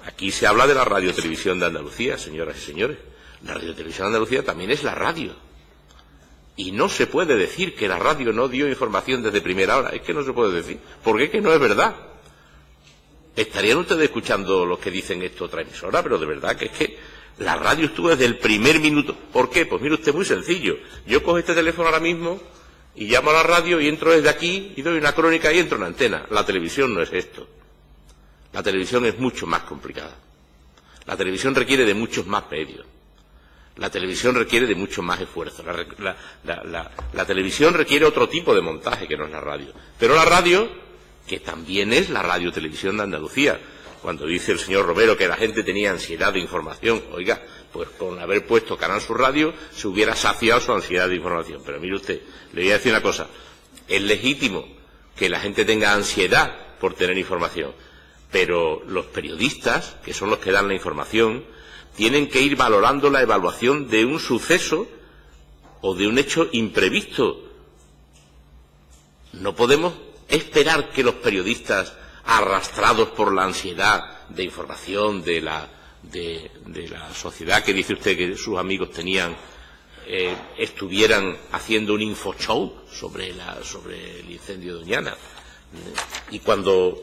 Aquí se habla de la radiotelevisión de Andalucía, señoras y señores. La radiotelevisión de Andalucía también es la radio. Y no se puede decir que la radio no dio información desde primera hora. Es que no se puede decir, porque es que no es verdad. Estarían ustedes escuchando los que dicen esto otra emisora, pero de verdad que es que la radio estuvo desde el primer minuto. ¿Por qué? Pues mire usted, muy sencillo. Yo cojo este teléfono ahora mismo y llamo a la radio y entro desde aquí y doy una crónica y entro en antena. La televisión no es esto. La televisión es mucho más complicada. La televisión requiere de muchos más medios. La televisión requiere de mucho más esfuerzo. La televisión requiere otro tipo de montaje que no es la radio. Pero la radio, que también es la radiotelevisión de Andalucía, cuando dice el señor Romero que la gente tenía ansiedad de información, oiga, pues con haber puesto Canal Sur Radio se hubiera saciado su ansiedad de información. Pero mire usted, le voy a decir una cosa: es legítimo que la gente tenga ansiedad por tener información, pero los periodistas, que son los que dan la información, tienen que ir valorando la evaluación de un suceso o de un hecho imprevisto. No podemos esperar que los periodistas, arrastrados por la ansiedad de información de la sociedad que dice usted que sus amigos tenían, estuvieran haciendo un infoshow sobre el incendio de Doñana. Y cuando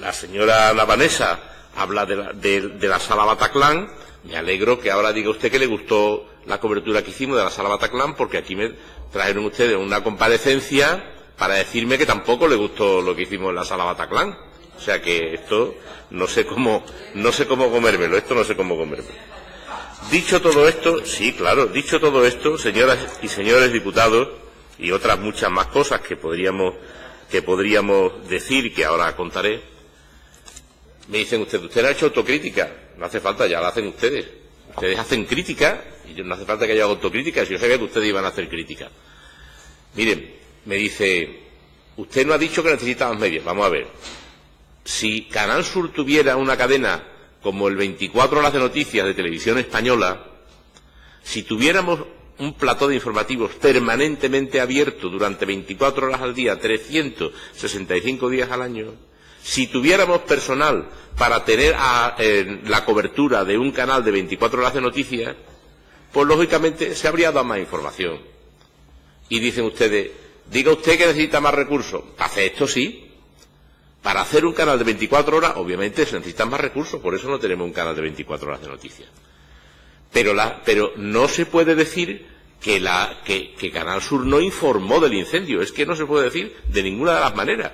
la señora Ana Vanessa habla de la Sala Bataclan, me alegro que ahora diga usted que le gustó la cobertura que hicimos de la Sala Bataclan, porque aquí me trajeron ustedes una comparecencia para decirme que tampoco le gustó lo que hicimos en la Sala Bataclan. O sea que esto no sé cómo comérmelo, Dicho todo esto, sí, claro, dicho todo esto, señoras y señores diputados, y otras muchas más cosas que podríamos decir y que ahora contaré, me dicen usted ha hecho autocrítica. No hace falta, ya la hacen ustedes. Ustedes hacen crítica y no hace falta que haya autocrítica. Si yo sabía que ustedes iban a hacer crítica. Miren, me dice, usted no ha dicho que necesita más medios. Vamos a ver. Si Canal Sur tuviera una cadena como el 24 horas de noticias de Televisión Española, si tuviéramos un plató de informativos permanentemente abierto durante 24 horas al día, 365 días al año, si tuviéramos personal para tener la cobertura de un canal de 24 horas de noticias, pues lógicamente se habría dado más información. Y dicen ustedes, diga usted que necesita más recursos. Para hacer esto sí. Para hacer un canal de 24 horas, obviamente se necesitan más recursos, por eso no tenemos un canal de 24 horas de noticias. Pero no se puede decir que Canal Sur no informó del incendio. Es que no se puede decir de ninguna de las maneras.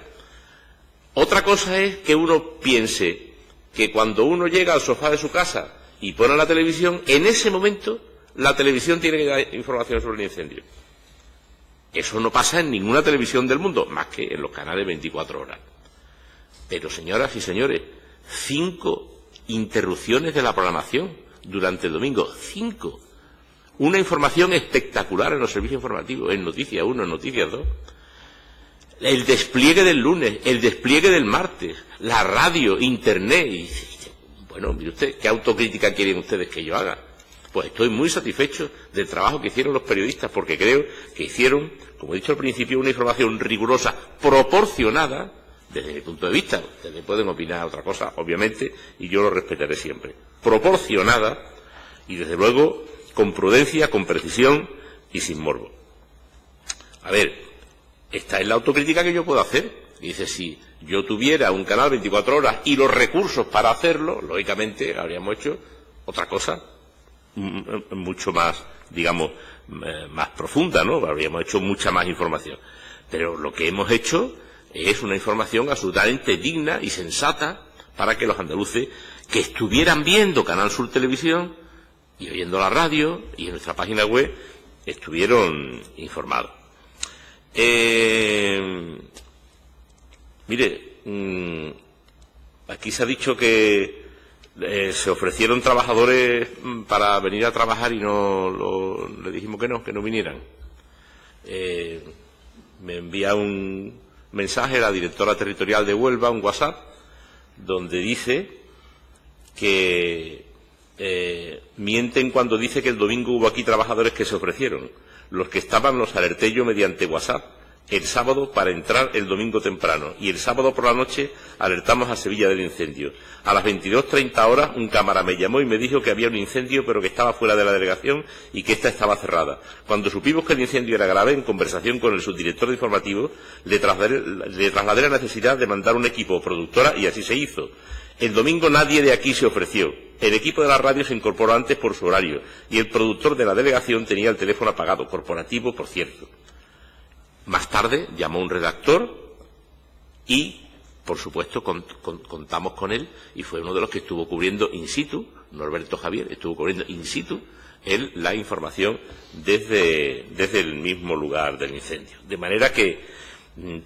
Otra cosa es que uno piense que cuando uno llega al sofá de su casa y pone la televisión, en ese momento la televisión tiene que dar información sobre el incendio. Eso no pasa en ninguna televisión del mundo, más que en los canales 24 horas. Pero, señoras y señores, 5 interrupciones de la programación durante el domingo. 5. Una información espectacular en los servicios informativos, en Noticias 1, en Noticias 2. El despliegue del lunes, el despliegue del martes, la radio, Internet. Y, bueno, mire usted, ¿qué autocrítica quieren ustedes que yo haga? Pues estoy muy satisfecho del trabajo que hicieron los periodistas, porque creo que hicieron, como he dicho al principio, una información rigurosa, proporcionada, desde mi punto de vista. Ustedes pueden opinar otra cosa, obviamente, y yo lo respetaré siempre. Proporcionada y, desde luego, con prudencia, con precisión y sin morbo. A ver, esta es la autocrítica que yo puedo hacer. Dice, si yo tuviera un canal 24 horas y los recursos para hacerlo, lógicamente habríamos hecho otra cosa mucho más, digamos, más profunda, ¿no? Habríamos hecho mucha más información. Pero lo que hemos hecho es una información absolutamente digna y sensata para que los andaluces que estuvieran viendo Canal Sur Televisión y oyendo la radio y en nuestra página web estuvieron informados. Mire, aquí se ha dicho que se ofrecieron trabajadores para venir a trabajar y le dijimos que no vinieran. Me envía un mensaje la directora territorial de Huelva, un WhatsApp, donde dice que mienten cuando dice que el domingo hubo aquí trabajadores que se ofrecieron. Los que estaban los alerté yo mediante WhatsApp el sábado para entrar el domingo temprano, y el sábado por la noche alertamos a Sevilla del incendio. A las 22:30 horas un cámara me llamó y me dijo que había un incendio pero que estaba fuera de la delegación y que ésta estaba cerrada. Cuando supimos que el incendio era grave, en conversación con el subdirector de informativos, le trasladé la necesidad de mandar un equipo productora y así se hizo. El domingo nadie de aquí se ofreció. El equipo de la radio se incorporó antes por su horario y el productor de la delegación tenía el teléfono apagado, corporativo, por cierto. Más tarde llamó un redactor y, por supuesto, contamos con él y fue uno de los que estuvo cubriendo in situ, Norberto Javier, estuvo cubriendo in situ la información desde el mismo lugar del incendio. De manera que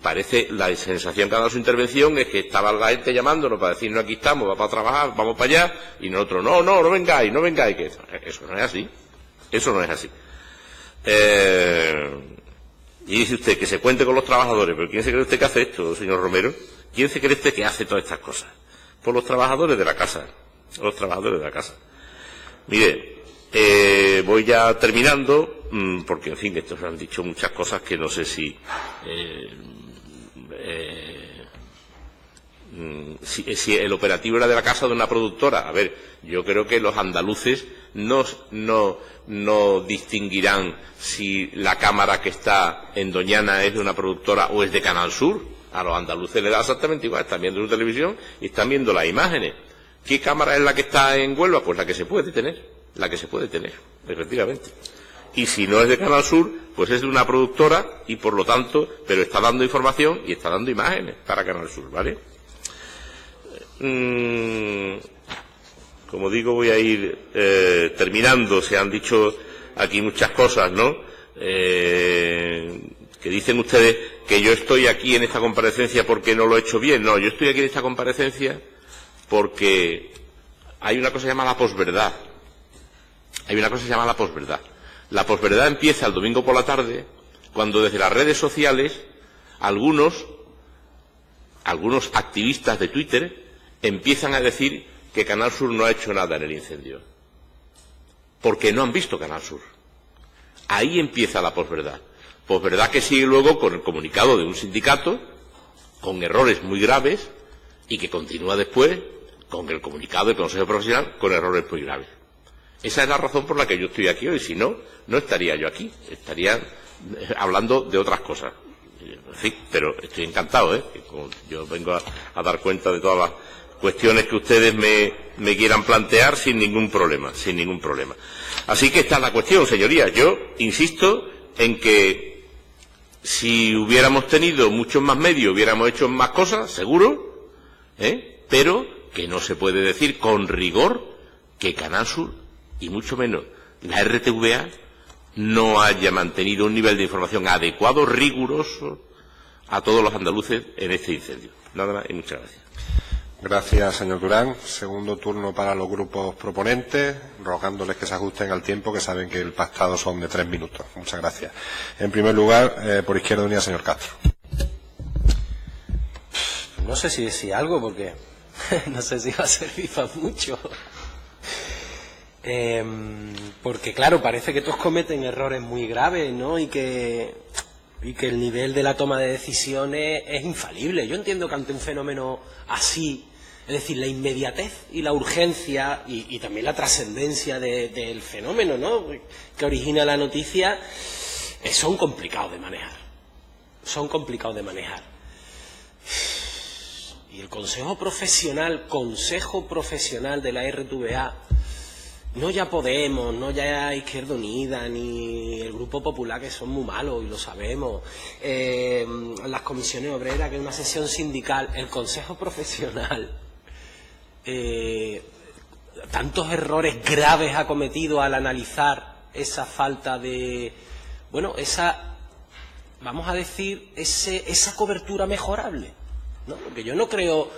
parece, la sensación que ha dado su intervención es que estaba la gente llamándonos para decirnos aquí estamos, vamos a trabajar, vamos para allá, y nosotros no vengáis, que eso no es así, eso no es así. Y dice usted que se cuente con los trabajadores, pero ¿quién se cree usted que hace esto, señor Romero? ¿Quién se cree usted que hace todas estas cosas? Por los trabajadores de la casa, los trabajadores de la casa. Mire, voy ya terminando, porque en fin, estos han dicho muchas cosas que no sé si el operativo era de la casa de una productora. A ver, yo creo que los andaluces no distinguirán si la cámara que está en Doñana es de una productora o es de Canal Sur. A los andaluces les da exactamente igual, están viendo su televisión y están viendo las imágenes. ¿Qué cámara es la que está en Huelva? Pues la que se puede tener, efectivamente. Y si no es de Canal Sur, pues es de una productora y por lo tanto, pero está dando información y está dando imágenes para Canal Sur, ¿vale? Como digo, voy a ir terminando. Se han dicho aquí muchas cosas, ¿no? Que dicen ustedes que yo estoy aquí en esta comparecencia porque no lo he hecho bien. No, yo estoy aquí en esta comparecencia porque hay una cosa que se llama la posverdad. La posverdad empieza el domingo por la tarde, cuando desde las redes sociales algunos activistas de Twitter empiezan a decir que Canal Sur no ha hecho nada en el incendio, porque no han visto Canal Sur. Ahí empieza la posverdad. Posverdad que sigue luego con el comunicado de un sindicato, con errores muy graves, y que continúa después con el comunicado del Consejo Profesional con errores muy graves. Esa es la razón por la que yo estoy aquí hoy. Si no, no estaría yo aquí. Estaría hablando de otras cosas. En fin, pero estoy encantado, ¿eh? Yo vengo a dar cuenta de todas las cuestiones que ustedes me quieran plantear sin ningún problema, Así que está la cuestión, señorías. Yo insisto en que si hubiéramos tenido muchos más medios, hubiéramos hecho más cosas, seguro, pero que no se puede decir con rigor que Canal Sur, y mucho menos la RTVA, no haya mantenido un nivel de información adecuado, riguroso, a todos los andaluces en este incendio. Nada más y muchas gracias. Gracias, señor Durán. Segundo turno para los grupos proponentes, rogándoles que se ajusten al tiempo, que saben que el pactado son de 3 minutos. Muchas gracias. En primer lugar, por Izquierda Unida, señor Castro. No sé si decía algo, porque no sé si va a servir para mucho. Porque, claro, parece que todos cometen errores muy graves, ¿no? Y que el nivel de la toma de decisiones es infalible. Yo entiendo que ante un fenómeno así, es decir, la inmediatez y la urgencia y también la trascendencia del fenómeno, ¿no?, que origina la noticia, son complicados de manejar. Y el consejo profesional de la RTVA, no ya Podemos, no ya Izquierda Unida, ni el Grupo Popular, que son muy malos y lo sabemos, las comisiones obreras, que es una sesión sindical, el consejo profesional, tantos errores graves ha cometido al analizar esa falta de, bueno, vamos a decir, esa cobertura mejorable, ¿no? Porque yo no creo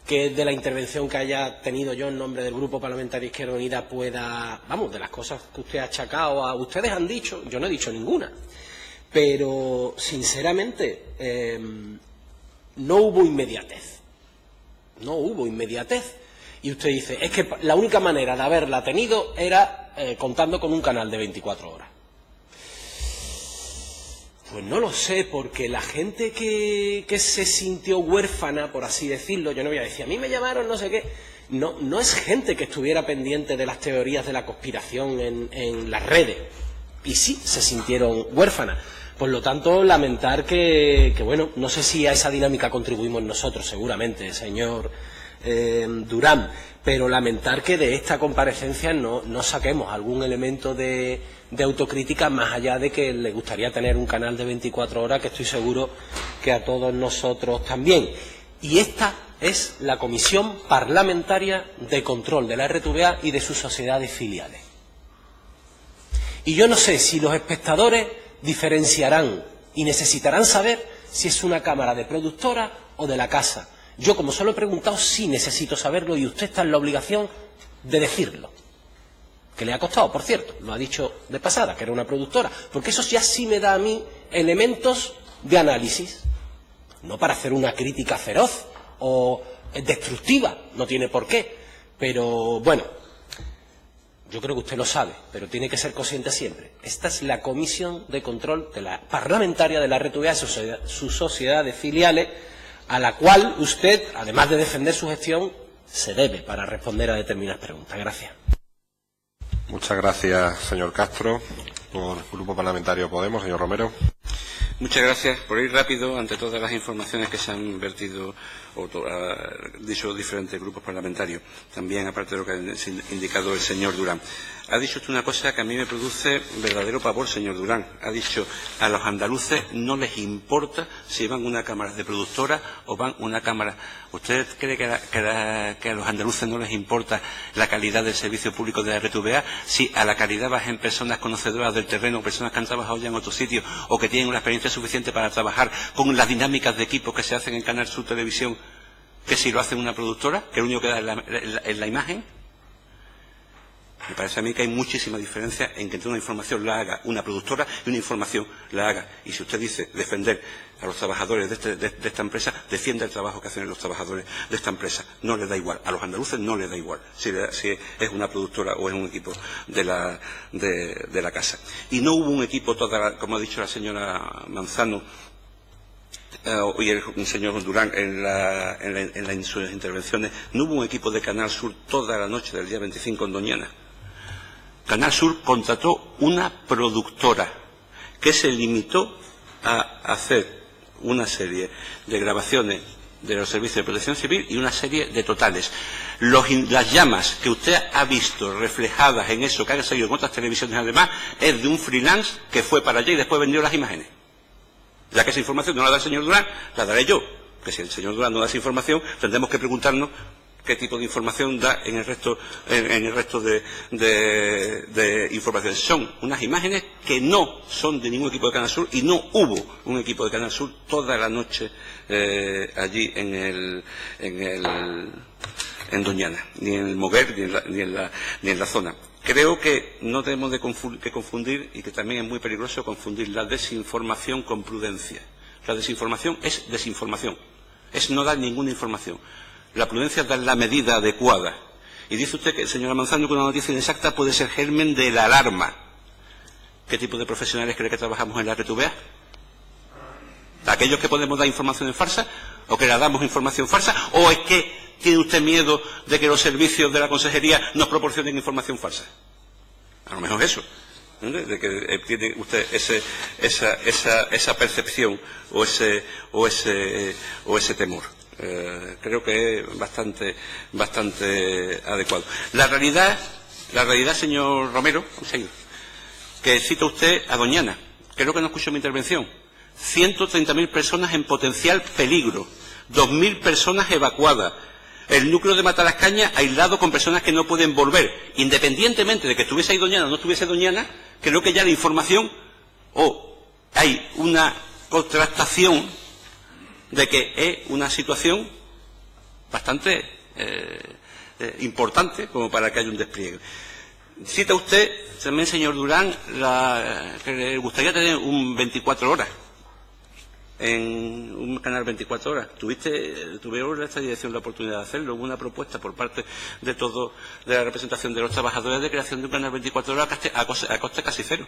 que de la intervención que haya tenido yo en nombre del Grupo Parlamentario Izquierda Unida pueda, vamos, de las cosas que usted ha achacado, ustedes han dicho, yo no he dicho ninguna, pero sinceramente no hubo inmediatez, y usted dice, es que la única manera de haberla tenido era contando con un canal de 24 horas. Pues no lo sé, porque la gente que se sintió huérfana, por así decirlo, yo no voy a decir, a mí me llamaron no sé qué, no es gente que estuviera pendiente de las teorías de la conspiración en las redes, y sí se sintieron huérfanas. Por lo tanto, lamentar que bueno, no sé si a esa dinámica contribuimos nosotros, seguramente, señor Durán, pero lamentar que de esta comparecencia no saquemos algún elemento de autocrítica, más allá de que le gustaría tener un canal de 24 horas, que estoy seguro que a todos nosotros también. Y esta es la Comisión Parlamentaria de Control de la RTVA y de sus sociedades filiales. Y yo no sé si los espectadores diferenciarán y necesitarán saber si es una cámara de productora o de la casa. Yo, como solo he preguntado, sí necesito saberlo, y usted está en la obligación de decirlo. Que le ha costado, por cierto, lo ha dicho de pasada, que era una productora, porque eso ya sí me da a mí elementos de análisis, no para hacer una crítica feroz o destructiva, no tiene por qué, pero bueno, yo creo que usted lo sabe, pero tiene que ser consciente siempre. Esta es la Comisión de Control de la Parlamentaria de la RTVA, sus sociedades filiales, a la cual usted, además de defender su gestión, se debe para responder a determinadas preguntas. Gracias. Muchas gracias, señor Castro. Por el Grupo Parlamentario Podemos, señor Romero. Muchas gracias. Por ir rápido, ante todas las informaciones que se han vertido o dicho diferentes grupos parlamentarios, también aparte de lo que ha indicado el señor Durán. Ha dicho usted una cosa que a mí me produce verdadero pavor, señor Durán. Ha dicho, a los andaluces no les importa si van una cámara de productora o van una cámara. ¿Usted cree que a los andaluces no les importa la calidad del servicio público de la RTVA? Si a la calidad bajen personas conocedoras del terreno, personas que han trabajado ya en otro sitio o que tienen una experiencia suficiente para trabajar con las dinámicas de equipo que se hacen en Canal Sur Televisión, que si lo hace una productora, que lo único que da es la imagen. Me parece a mí que hay muchísima diferencia en que una información la haga una productora y una información la haga. Y si usted dice defender a los trabajadores de esta empresa, defienda el trabajo que hacen los trabajadores de esta empresa. No les da igual. A los andaluces no les da igual si es una productora o es un equipo de la casa. Y no hubo un equipo, como ha dicho la señora Manzano, y el señor Durán en sus intervenciones, no hubo un equipo de Canal Sur toda la noche del día 25 en Doñana. Canal Sur contrató una productora que se limitó a hacer una serie de grabaciones de los servicios de protección civil y una serie de totales. Las llamas que usted ha visto reflejadas en eso que ha salido en otras televisiones además es de un freelance que fue para allá y después vendió las imágenes. Ya que esa información no la da el señor Durán, la daré yo. Que si el señor Durán no da esa información, tendremos que preguntarnos qué tipo de información da en el resto de informaciones. Son unas imágenes que no son de ningún equipo de Canal Sur y no hubo un equipo de Canal Sur toda la noche allí en Doñana, ni en el Moguer, ni en la zona. Creo que no tenemos que confundir, y que también es muy peligroso confundir la desinformación con prudencia. La desinformación es desinformación, es no dar ninguna información. La prudencia es dar la medida adecuada. Y dice usted, señora Manzano, que una noticia inexacta puede ser germen de la alarma. ¿Qué tipo de profesionales cree que trabajamos en la RTVA? ¿Aquellos que podemos dar información en farsa? ¿O que le damos información falsa? ¿O es que tiene usted miedo de que los servicios de la consejería nos proporcionen información falsa? A lo mejor eso. De que tiene usted esa percepción o ese temor. Creo que es bastante adecuado. La realidad, señor Romero, que cita usted a Doñana, creo que no escuchó mi intervención. 130.000 personas en potencial peligro, 2.000 personas evacuadas, el núcleo de Matalascaña aislado con personas que no pueden volver. Independientemente de que estuviese ahí Doñana o no estuviese Doñana, creo que ya la información hay una contrastación de que es una situación bastante importante como para que haya un despliegue. Cita usted también, señor Durán, que le gustaría tener un 24 horas, en un canal 24 horas. Tuvieron esta dirección la oportunidad de hacerlo. Hubo una propuesta por parte de la representación de los trabajadores de creación de un canal 24 horas a coste casi cero.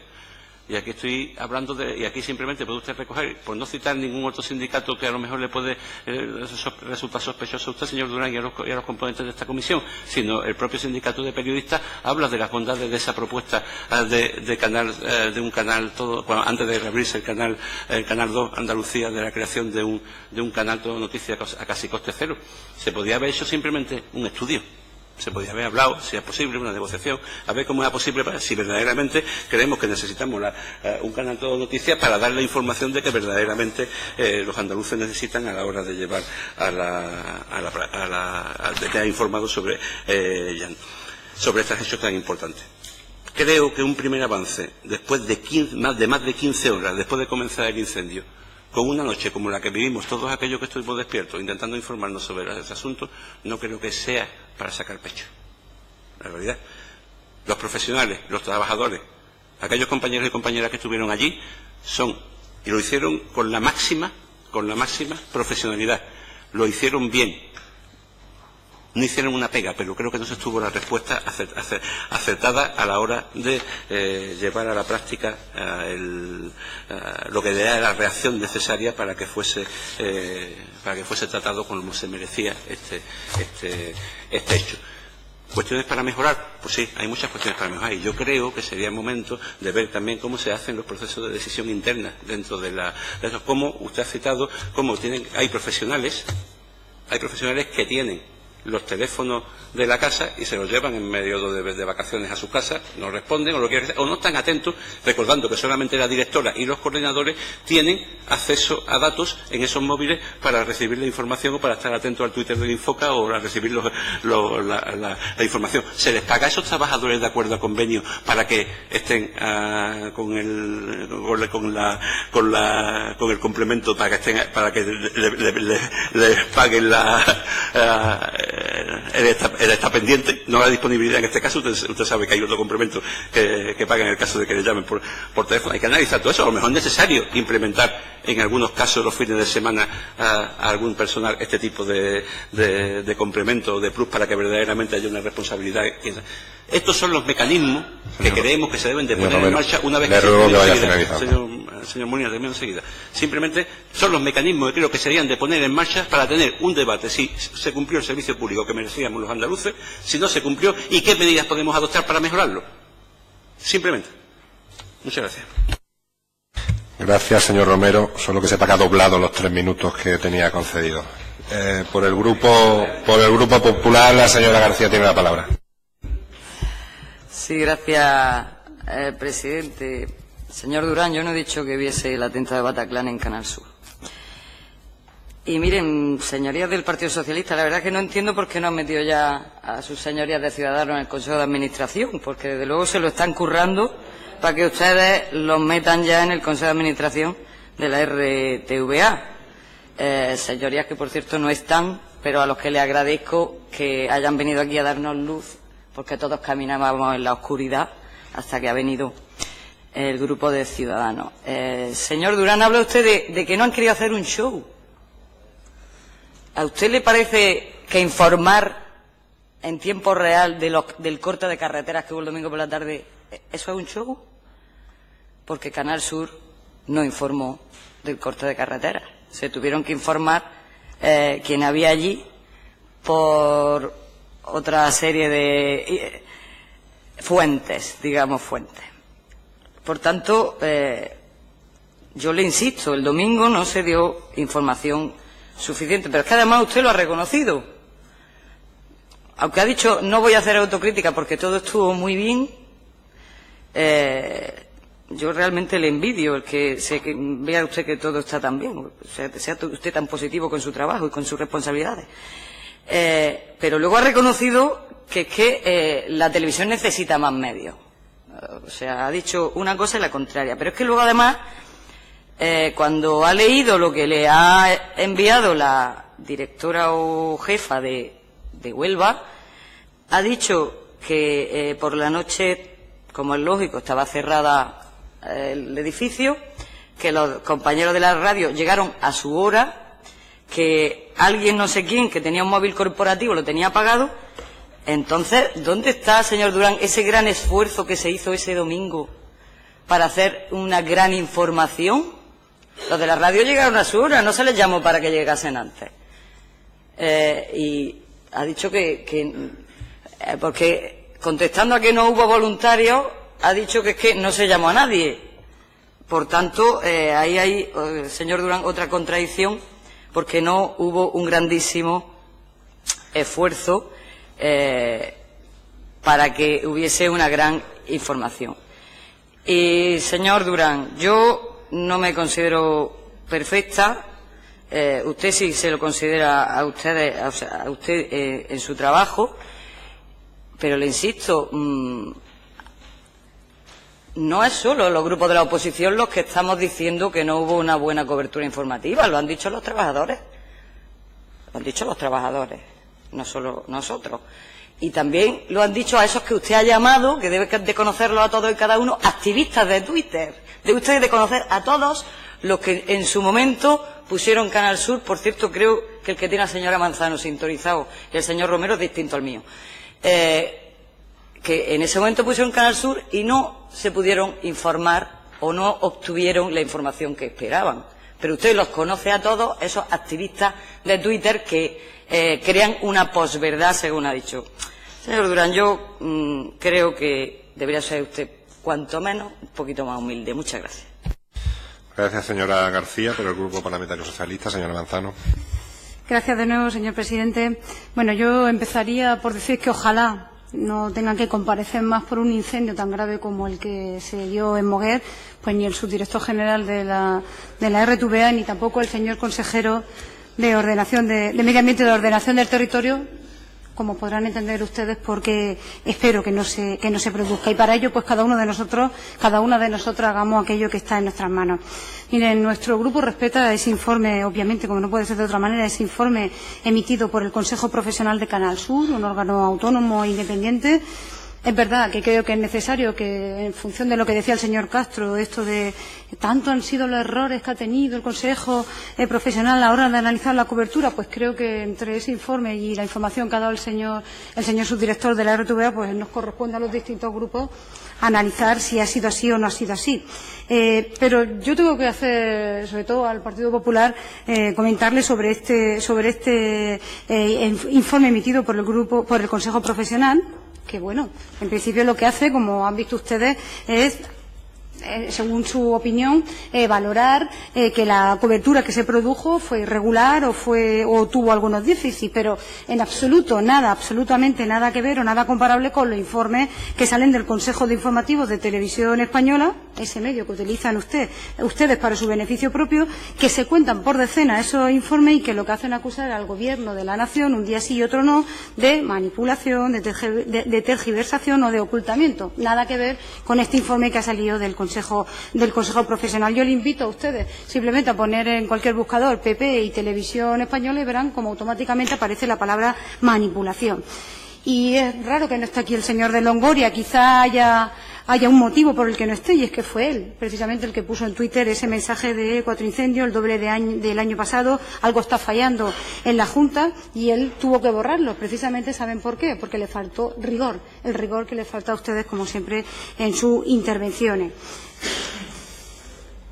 Y aquí estoy hablando y aquí simplemente puede usted recoger, por no citar ningún otro sindicato que a lo mejor le puede resultar sospechoso a usted, señor Durán, y a los componentes de esta comisión, sino el propio sindicato de periodistas habla de las bondades de esa propuesta de un canal todo, antes de reabrirse el canal 2 Andalucía, de la creación de un canal todo noticias a casi coste cero. Se podía haber hecho simplemente un estudio. Se podía haber hablado, si es posible, una negociación, a ver cómo era posible, si verdaderamente creemos que necesitamos un canal todo noticias para dar la información de que verdaderamente los andaluces necesitan a la hora de llevar de quedar informados sobre estos hechos tan importantes. Creo que un primer avance, después de más de 15 horas después de comenzar el incendio, con una noche como la que vivimos todos aquellos que estuvimos despiertos intentando informarnos sobre ese asunto, no creo que sea para sacar pecho. La realidad, los profesionales, los trabajadores, aquellos compañeros y compañeras que estuvieron allí y lo hicieron con la máxima profesionalidad, lo hicieron bien. No hicieron una pega, pero creo que no se tuvo la respuesta acertada a la hora de llevar a la práctica lo que era la reacción necesaria para que fuese tratado como se merecía este hecho. ¿Cuestiones para mejorar? Pues sí, hay muchas cuestiones para mejorar, y yo creo que sería el momento de ver también cómo se hacen los procesos de decisión interna dentro de eso. Como usted ha citado, hay profesionales que tienen los teléfonos de la casa y se los llevan en medio de vacaciones a su casa, no responden o no están atentos, recordando que solamente la directora y los coordinadores tienen acceso a datos en esos móviles para recibir la información o para estar atentos al Twitter del Infoca o para recibir la información. ¿Se les paga a esos trabajadores de acuerdo a convenio para que estén con el complemento, para que les paguen él está pendiente, no la disponibilidad en este caso? Usted sabe que hay otro complemento que paga en el caso de que le llamen por teléfono. Hay que analizar todo eso. A lo mejor es necesario implementar en algunos casos los fines de semana a algún personal este tipo de complemento o de plus para que verdaderamente haya una responsabilidad. Estos son los mecanismos que creemos que se deben de poner en marcha una vez que señor Molina, termino enseguida. Simplemente son los mecanismos que creo que se deberían de poner en marcha para tener un debate si se cumplió el servicio público que merecíamos los andaluces, si no se cumplió y qué medidas podemos adoptar para mejorarlo. Simplemente. Muchas gracias. Gracias, señor Romero. Solo que sepa que ha doblado los 3 minutos que tenía concedido. Por el Grupo Popular, la señora García tiene la palabra. Sí, gracias, presidente. Señor Durán, yo no he dicho que viese el atentado de Bataclan en Canal Sur. Y miren, señorías del Partido Socialista, la verdad es que no entiendo por qué no han metido ya a sus señorías de Ciudadanos en el Consejo de Administración, porque desde luego se lo están currando para que ustedes los metan ya en el Consejo de Administración de la RTVA. Señorías que, por cierto, no están, pero a los que les agradezco que hayan venido aquí a darnos luz, porque todos caminábamos en la oscuridad hasta que ha venido el grupo de Ciudadanos. Señor Durán, habla usted de que no han querido hacer un show. ¿A usted le parece que informar en tiempo real del corte de carreteras que hubo el domingo por la tarde, eso es un show? Porque Canal Sur no informó del corte de carreteras. Se tuvieron que informar quien había allí por otra serie de fuentes, digamos fuentes. Por tanto, yo le insisto, el domingo no se dio información suficiente, pero es que además usted lo ha reconocido. Aunque ha dicho no voy a hacer autocrítica porque todo estuvo muy bien, yo realmente le envidio el que vea usted que todo está tan bien, sea usted tan positivo con su trabajo y con sus responsabilidades. Pero luego ha reconocido que es que la televisión necesita más medios. O sea, ha dicho una cosa y la contraria. Pero es que luego además, cuando ha leído lo que le ha enviado la directora o jefa de Huelva, ha dicho que por la noche, como es lógico, estaba cerrada el edificio, que los compañeros de la radio llegaron a su hora, que alguien no sé quién que tenía un móvil corporativo lo tenía apagado. Entonces, ¿dónde está, señor Durán, ese gran esfuerzo que se hizo ese domingo para hacer una gran información? Los de la radio llegaron a su hora, no se les llamó para que llegasen antes. Y ha dicho porque contestando a que no hubo voluntarios, ha dicho que es que no se llamó a nadie. Por tanto, ahí hay, señor Durán, otra contradicción, porque no hubo un grandísimo esfuerzo para que hubiese una gran información. Y, señor Durán, yo no me considero perfecta. Usted sí se lo considera a usted en su trabajo, pero le insisto, no es solo los grupos de la oposición los que estamos diciendo que no hubo una buena cobertura informativa, lo han dicho los trabajadores. Lo han dicho los trabajadores, no solo nosotros. Y también lo han dicho a esos que usted ha llamado, que debe de conocerlos a todos y cada uno, activistas de Twitter. Debe usted de conocer a todos los que en su momento pusieron Canal Sur. Por cierto, creo que el que tiene a la señora Manzano sintonizado y el señor Romero es distinto al mío. Que en ese momento pusieron Canal Sur y no se pudieron informar o no obtuvieron la información que esperaban. Pero usted los conoce a todos, esos activistas de Twitter que crean una posverdad, según ha dicho. Señor Durán, yo creo que debería ser usted, cuanto menos, un poquito más humilde. Muchas gracias. Gracias, señora García. Por el Grupo Parlamentario Socialista, señora Manzano. Gracias de nuevo, señor presidente. Bueno, yo empezaría por decir que ojalá no tengan que comparecer más por un incendio tan grave como el que se dio en Moguer, pues ni el subdirector general de la RTVA ni tampoco el señor consejero de Ordenación de Medio Ambiente y de Ordenación del Territorio, como podrán entender ustedes, porque espero que no se produzca. Y para ello, pues cada una de nosotras hagamos aquello que está en nuestras manos. Miren, nuestro grupo respeta ese informe, obviamente, como no puede ser de otra manera, ese informe emitido por el Consejo Profesional de Canal Sur, un órgano autónomo e independiente. Es verdad que creo que es necesario que, en función de lo que decía el señor Castro, esto de tanto han sido los errores que ha tenido el Consejo Profesional a la hora de analizar la cobertura, pues creo que entre ese informe y la información que ha dado el señor subdirector de la RTVA, pues nos corresponde a los distintos grupos analizar si ha sido así o no ha sido así. Pero yo tengo que hacer, sobre todo al Partido Popular, comentarle sobre este informe emitido por el Consejo Profesional, que bueno, en principio lo que hace, como han visto ustedes, es según su opinión, valorar que la cobertura que se produjo fue irregular o tuvo algunos déficits, pero en absoluto nada, absolutamente nada que ver o nada comparable con los informes que salen del Consejo de Informativos de Televisión Española, ese medio que utilizan ustedes para su beneficio propio, que se cuentan por decenas esos informes y que lo que hacen es acusar al Gobierno de la Nación, un día sí y otro no, de manipulación, de tergiversación o de ocultamiento. Nada que ver con este informe que ha salido del Consejo Profesional. Yo le invito a ustedes simplemente a poner en cualquier buscador PP y Televisión Española y verán cómo automáticamente aparece la palabra manipulación. Y es raro que no esté aquí el señor de Longoria, quizá haya un motivo por el que no esté, y es que fue él, precisamente, el que puso en Twitter ese mensaje de 4 incendios, el doble del año pasado, algo está fallando en la Junta, y él tuvo que borrarlo. Precisamente, ¿saben por qué? Porque le faltó rigor, el rigor que le falta a ustedes, como siempre, en sus intervenciones.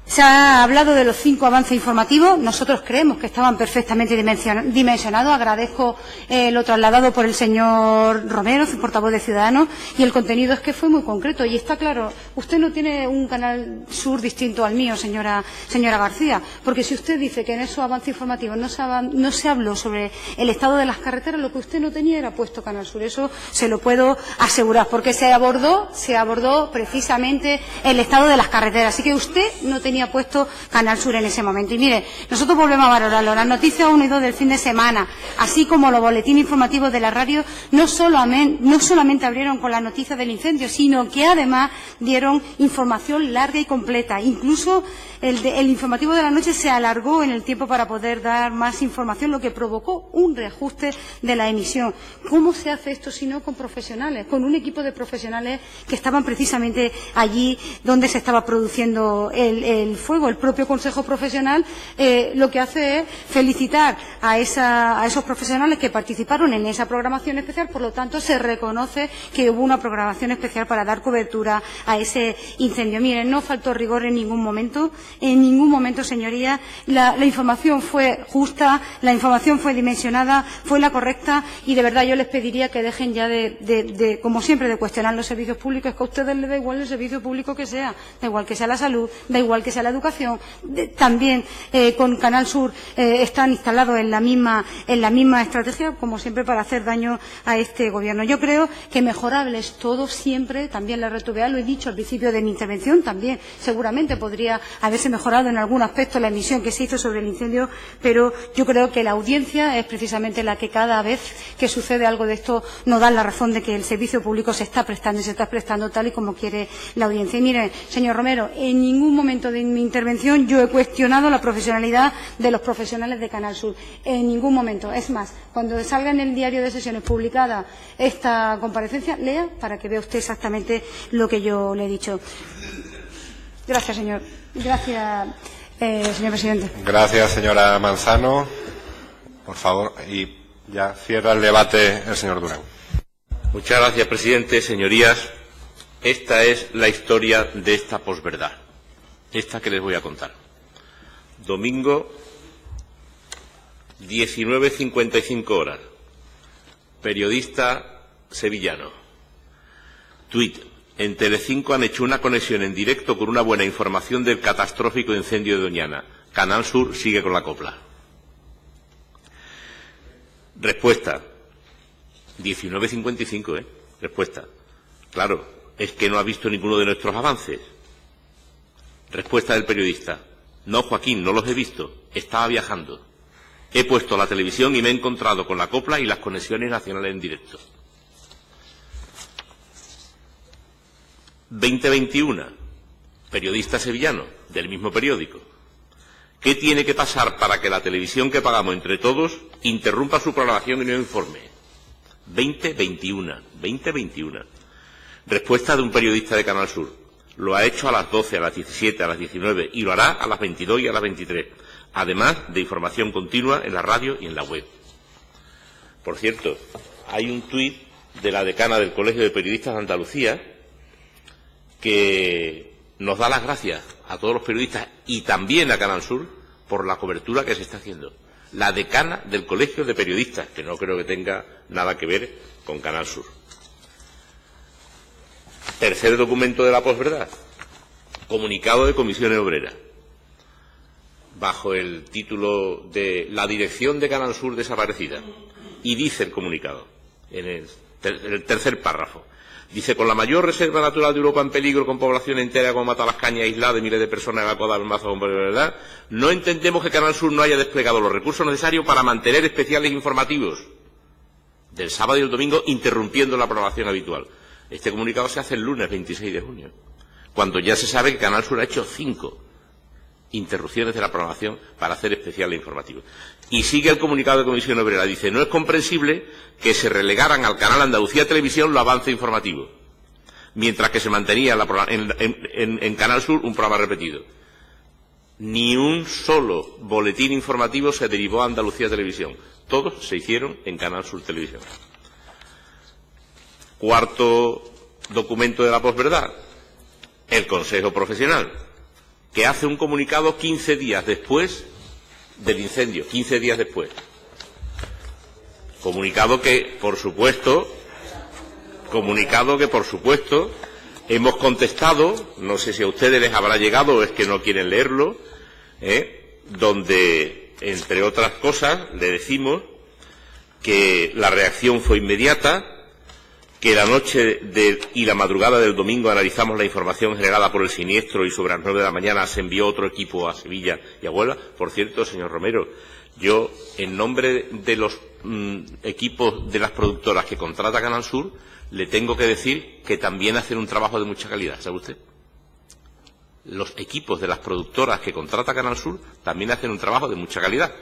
Se ha hablado de los 5 avances informativos. Nosotros creemos que estaban perfectamente dimensionados. Agradezco lo trasladado por el señor Romero, su portavoz de Ciudadanos, y el contenido es que fue muy concreto. Y está claro, usted no tiene un Canal Sur distinto al mío, señora García, porque si usted dice que en esos avances informativos no se habló sobre el estado de las carreteras, lo que usted no tenía era puesto Canal Sur. Eso se lo puedo asegurar, porque se abordó precisamente el estado de las carreteras. Así que usted no tenía puesto Canal Sur en ese momento. Y mire, nosotros volvemos a valorarlo. Las noticias 1 y 2 del fin de semana, así como los boletines informativos de la radio, no solamente abrieron con las noticias del incendio, sino que además dieron información larga y completa. Incluso el informativo de la noche se alargó en el tiempo para poder dar más información, lo que provocó un reajuste de la emisión. ¿Cómo se hace esto si no con profesionales, con un equipo de profesionales que estaban precisamente allí donde se estaba produciendo el fuego? El propio Consejo Profesional lo que hace es felicitar a esos profesionales que participaron en esa programación especial. Por lo tanto, se reconoce que hubo una programación especial para dar cobertura a ese incendio. Miren, no faltó rigor en ningún momento. En ningún momento, señorías, la información fue justa, la información fue dimensionada, fue la correcta, y de verdad yo les pediría que dejen ya como siempre, de cuestionar los servicios públicos, que a ustedes les da igual el servicio público que sea, da igual que sea la salud, da igual que sea la educación. También con Canal Sur están instalados en la misma estrategia, como siempre, para hacer daño a este Gobierno. Yo creo que mejorables todos siempre, también la RTV, lo he dicho al principio de mi intervención, también seguramente podría haberse mejorado en algún aspecto la emisión que se hizo sobre el incendio, pero yo creo que la audiencia es precisamente la que cada vez que sucede algo de esto nos da la razón de que el servicio público se está prestando y se está prestando tal y como quiere la audiencia. Y mire, señor Romero, en ningún momento de mi intervención yo he cuestionado la profesionalidad de los profesionales de Canal Sur. En ningún momento. Es más, cuando salga en el diario de sesiones publicada esta comparecencia, lea para que vea usted exactamente lo que yo le he dicho. Gracias, señor. Gracias, señor presidente. Gracias, señora Manzano. Por favor, y ya cierra el debate el señor Durán. Muchas gracias, presidente. Señorías, esta es la historia de esta posverdad, esta que les voy a contar. Domingo, 19:55 horas. Periodista sevillano. Tuit. En Telecinco han hecho una conexión en directo con una buena información del catastrófico incendio de Doñana. Canal Sur sigue con la copla. Respuesta. 19:55, Respuesta. Claro, es que no ha visto ninguno de nuestros avances. Respuesta del periodista. No, Joaquín, no los he visto. Estaba viajando. He puesto la televisión y me he encontrado con la copla y las conexiones nacionales en directo. 20:21, periodista sevillano, del mismo periódico. ¿Qué tiene que pasar para que la televisión que pagamos entre todos interrumpa su programación y no informe? 20:21. Respuesta de un periodista de Canal Sur. Lo ha hecho a las 12, a las 17, a las 19 y lo hará a las 22 y a las 23. Además de información continua en la radio y en la web. Por cierto, hay un tuit de la decana del Colegio de Periodistas de Andalucía que nos da las gracias a todos los periodistas y también a Canal Sur por la cobertura que se está haciendo. La decana del Colegio de Periodistas, que no creo que tenga nada que ver con Canal Sur. Tercer documento de la posverdad. Comunicado de Comisiones Obreras, bajo el título de La dirección de Canal Sur desaparecida. Y dice el comunicado, en el tercer párrafo, dice: con la mayor reserva natural de Europa en peligro, con población entera como Matalascaña aislada y miles de personas evacuadas en mazos de verdad, no entendemos que Canal Sur no haya desplegado los recursos necesarios para mantener especiales informativos del sábado y el domingo, interrumpiendo la programación habitual. Este comunicado se hace el lunes 26 de junio, cuando ya se sabe que Canal Sur ha hecho 5 interrupciones de la programación para hacer especiales informativos. Y sigue el comunicado de Comisión Obrera, dice: no es comprensible que se relegaran al canal Andalucía Televisión los avances informativos, mientras que se mantenía en Canal Sur un programa repetido. Ni un solo boletín informativo se derivó a Andalucía Televisión. Todos se hicieron en Canal Sur Televisión. Cuarto documento de la posverdad, el Consejo Profesional, que hace un comunicado 15 días después del incendio, 15 días después. Comunicado que, por supuesto, hemos contestado, no sé si a ustedes les habrá llegado o es que no quieren leerlo, donde, entre otras cosas, le decimos que la reacción fue inmediata, que la noche y la madrugada del domingo analizamos la información generada por el siniestro y sobre las 9 de la mañana se envió otro equipo a Sevilla y a Huelva. Por cierto, señor Romero, yo, en nombre de los equipos de las productoras que contrata Canal Sur, le tengo que decir que también hacen un trabajo de mucha calidad, ¿sabe usted? Los equipos de las productoras que contrata Canal Sur también hacen un trabajo de mucha calidad.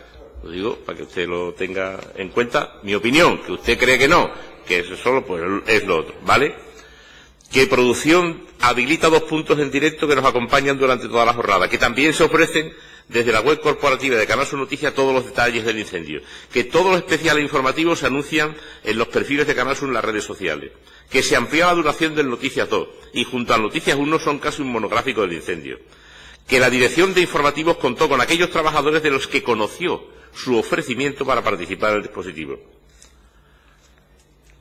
Lo digo para que usted lo tenga en cuenta. Mi opinión, que usted cree que no, que eso solo pues es lo otro, ¿vale? Que producción habilita 2 puntos en directo que nos acompañan durante toda la jornada, que también se ofrecen desde la web corporativa de Canal Sur Noticias todos los detalles del incendio, que todos los especiales informativos se anuncian en los perfiles de Canal Sur en las redes sociales, que se amplía la duración del Noticias 2 y junto al Noticias 1 son casi un monográfico del incendio, que la dirección de informativos contó con aquellos trabajadores de los que conoció su ofrecimiento para participar en el dispositivo,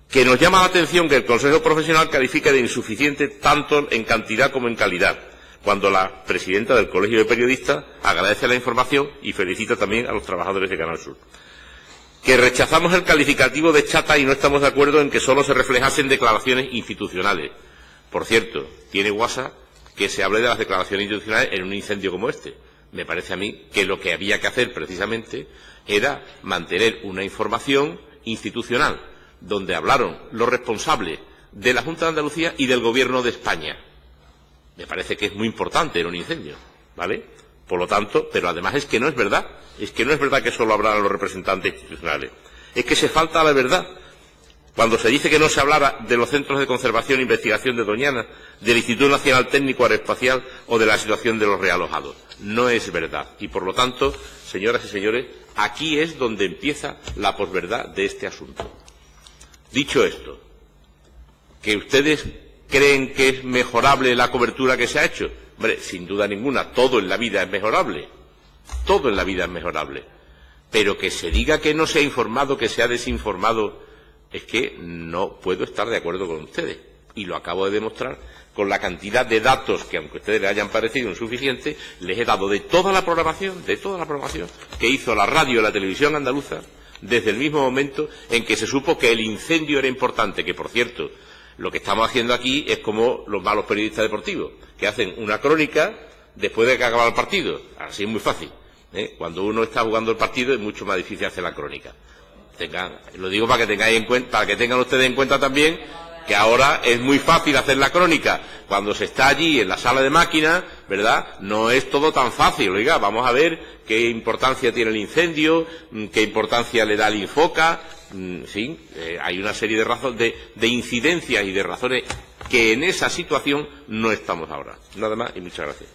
que nos llama la atención que el Consejo Profesional califique de insuficiente tanto en cantidad como en calidad, cuando la presidenta del Colegio de Periodistas agradece la información y felicita también a los trabajadores de Canal Sur. Que rechazamos el calificativo de chata y no estamos de acuerdo en que solo se reflejasen declaraciones institucionales. Por cierto, tiene guasa que se hable de las declaraciones institucionales en un incendio como este. Me parece a mí que lo que había que hacer precisamente era mantener una información institucional, donde hablaron los responsables de la Junta de Andalucía y del Gobierno de España. Me parece que es muy importante en un incendio, ¿vale? Por lo tanto, pero además es que no es verdad que solo hablaran los representantes institucionales. Es que se falta la verdad. Cuando se dice que no se hablara de los centros de conservación e investigación de Doñana, del Instituto Nacional Técnico Aeroespacial o de la situación de los realojados. No es verdad. Y por lo tanto, señoras y señores, aquí es donde empieza la posverdad de este asunto. Dicho esto, ¿que ustedes creen que es mejorable la cobertura que se ha hecho? Hombre, sin duda ninguna, todo en la vida es mejorable. Todo en la vida es mejorable. Pero que se diga que no se ha informado, que se ha desinformado, es que no puedo estar de acuerdo con ustedes. Y lo acabo de demostrar con la cantidad de datos que, aunque a ustedes les hayan parecido insuficientes, les he dado de toda la programación que hizo la radio y la televisión andaluza desde el mismo momento en que se supo que el incendio era importante, que, por cierto, lo que estamos haciendo aquí es como los malos periodistas deportivos, que hacen una crónica después de que acaba el partido. Así es muy fácil. Cuando uno está jugando el partido es mucho más difícil hacer la crónica. Lo digo para que tengáis en cuenta, para que tengan ustedes en cuenta también que ahora es muy fácil hacer la crónica. Cuando se está allí en la sala de máquinas, ¿verdad? No es todo tan fácil. Oiga, vamos a ver qué importancia tiene el incendio, qué importancia le da el Infoca. Sí, hay una serie de incidencias y de razones que en esa situación no estamos ahora. Nada más y muchas gracias.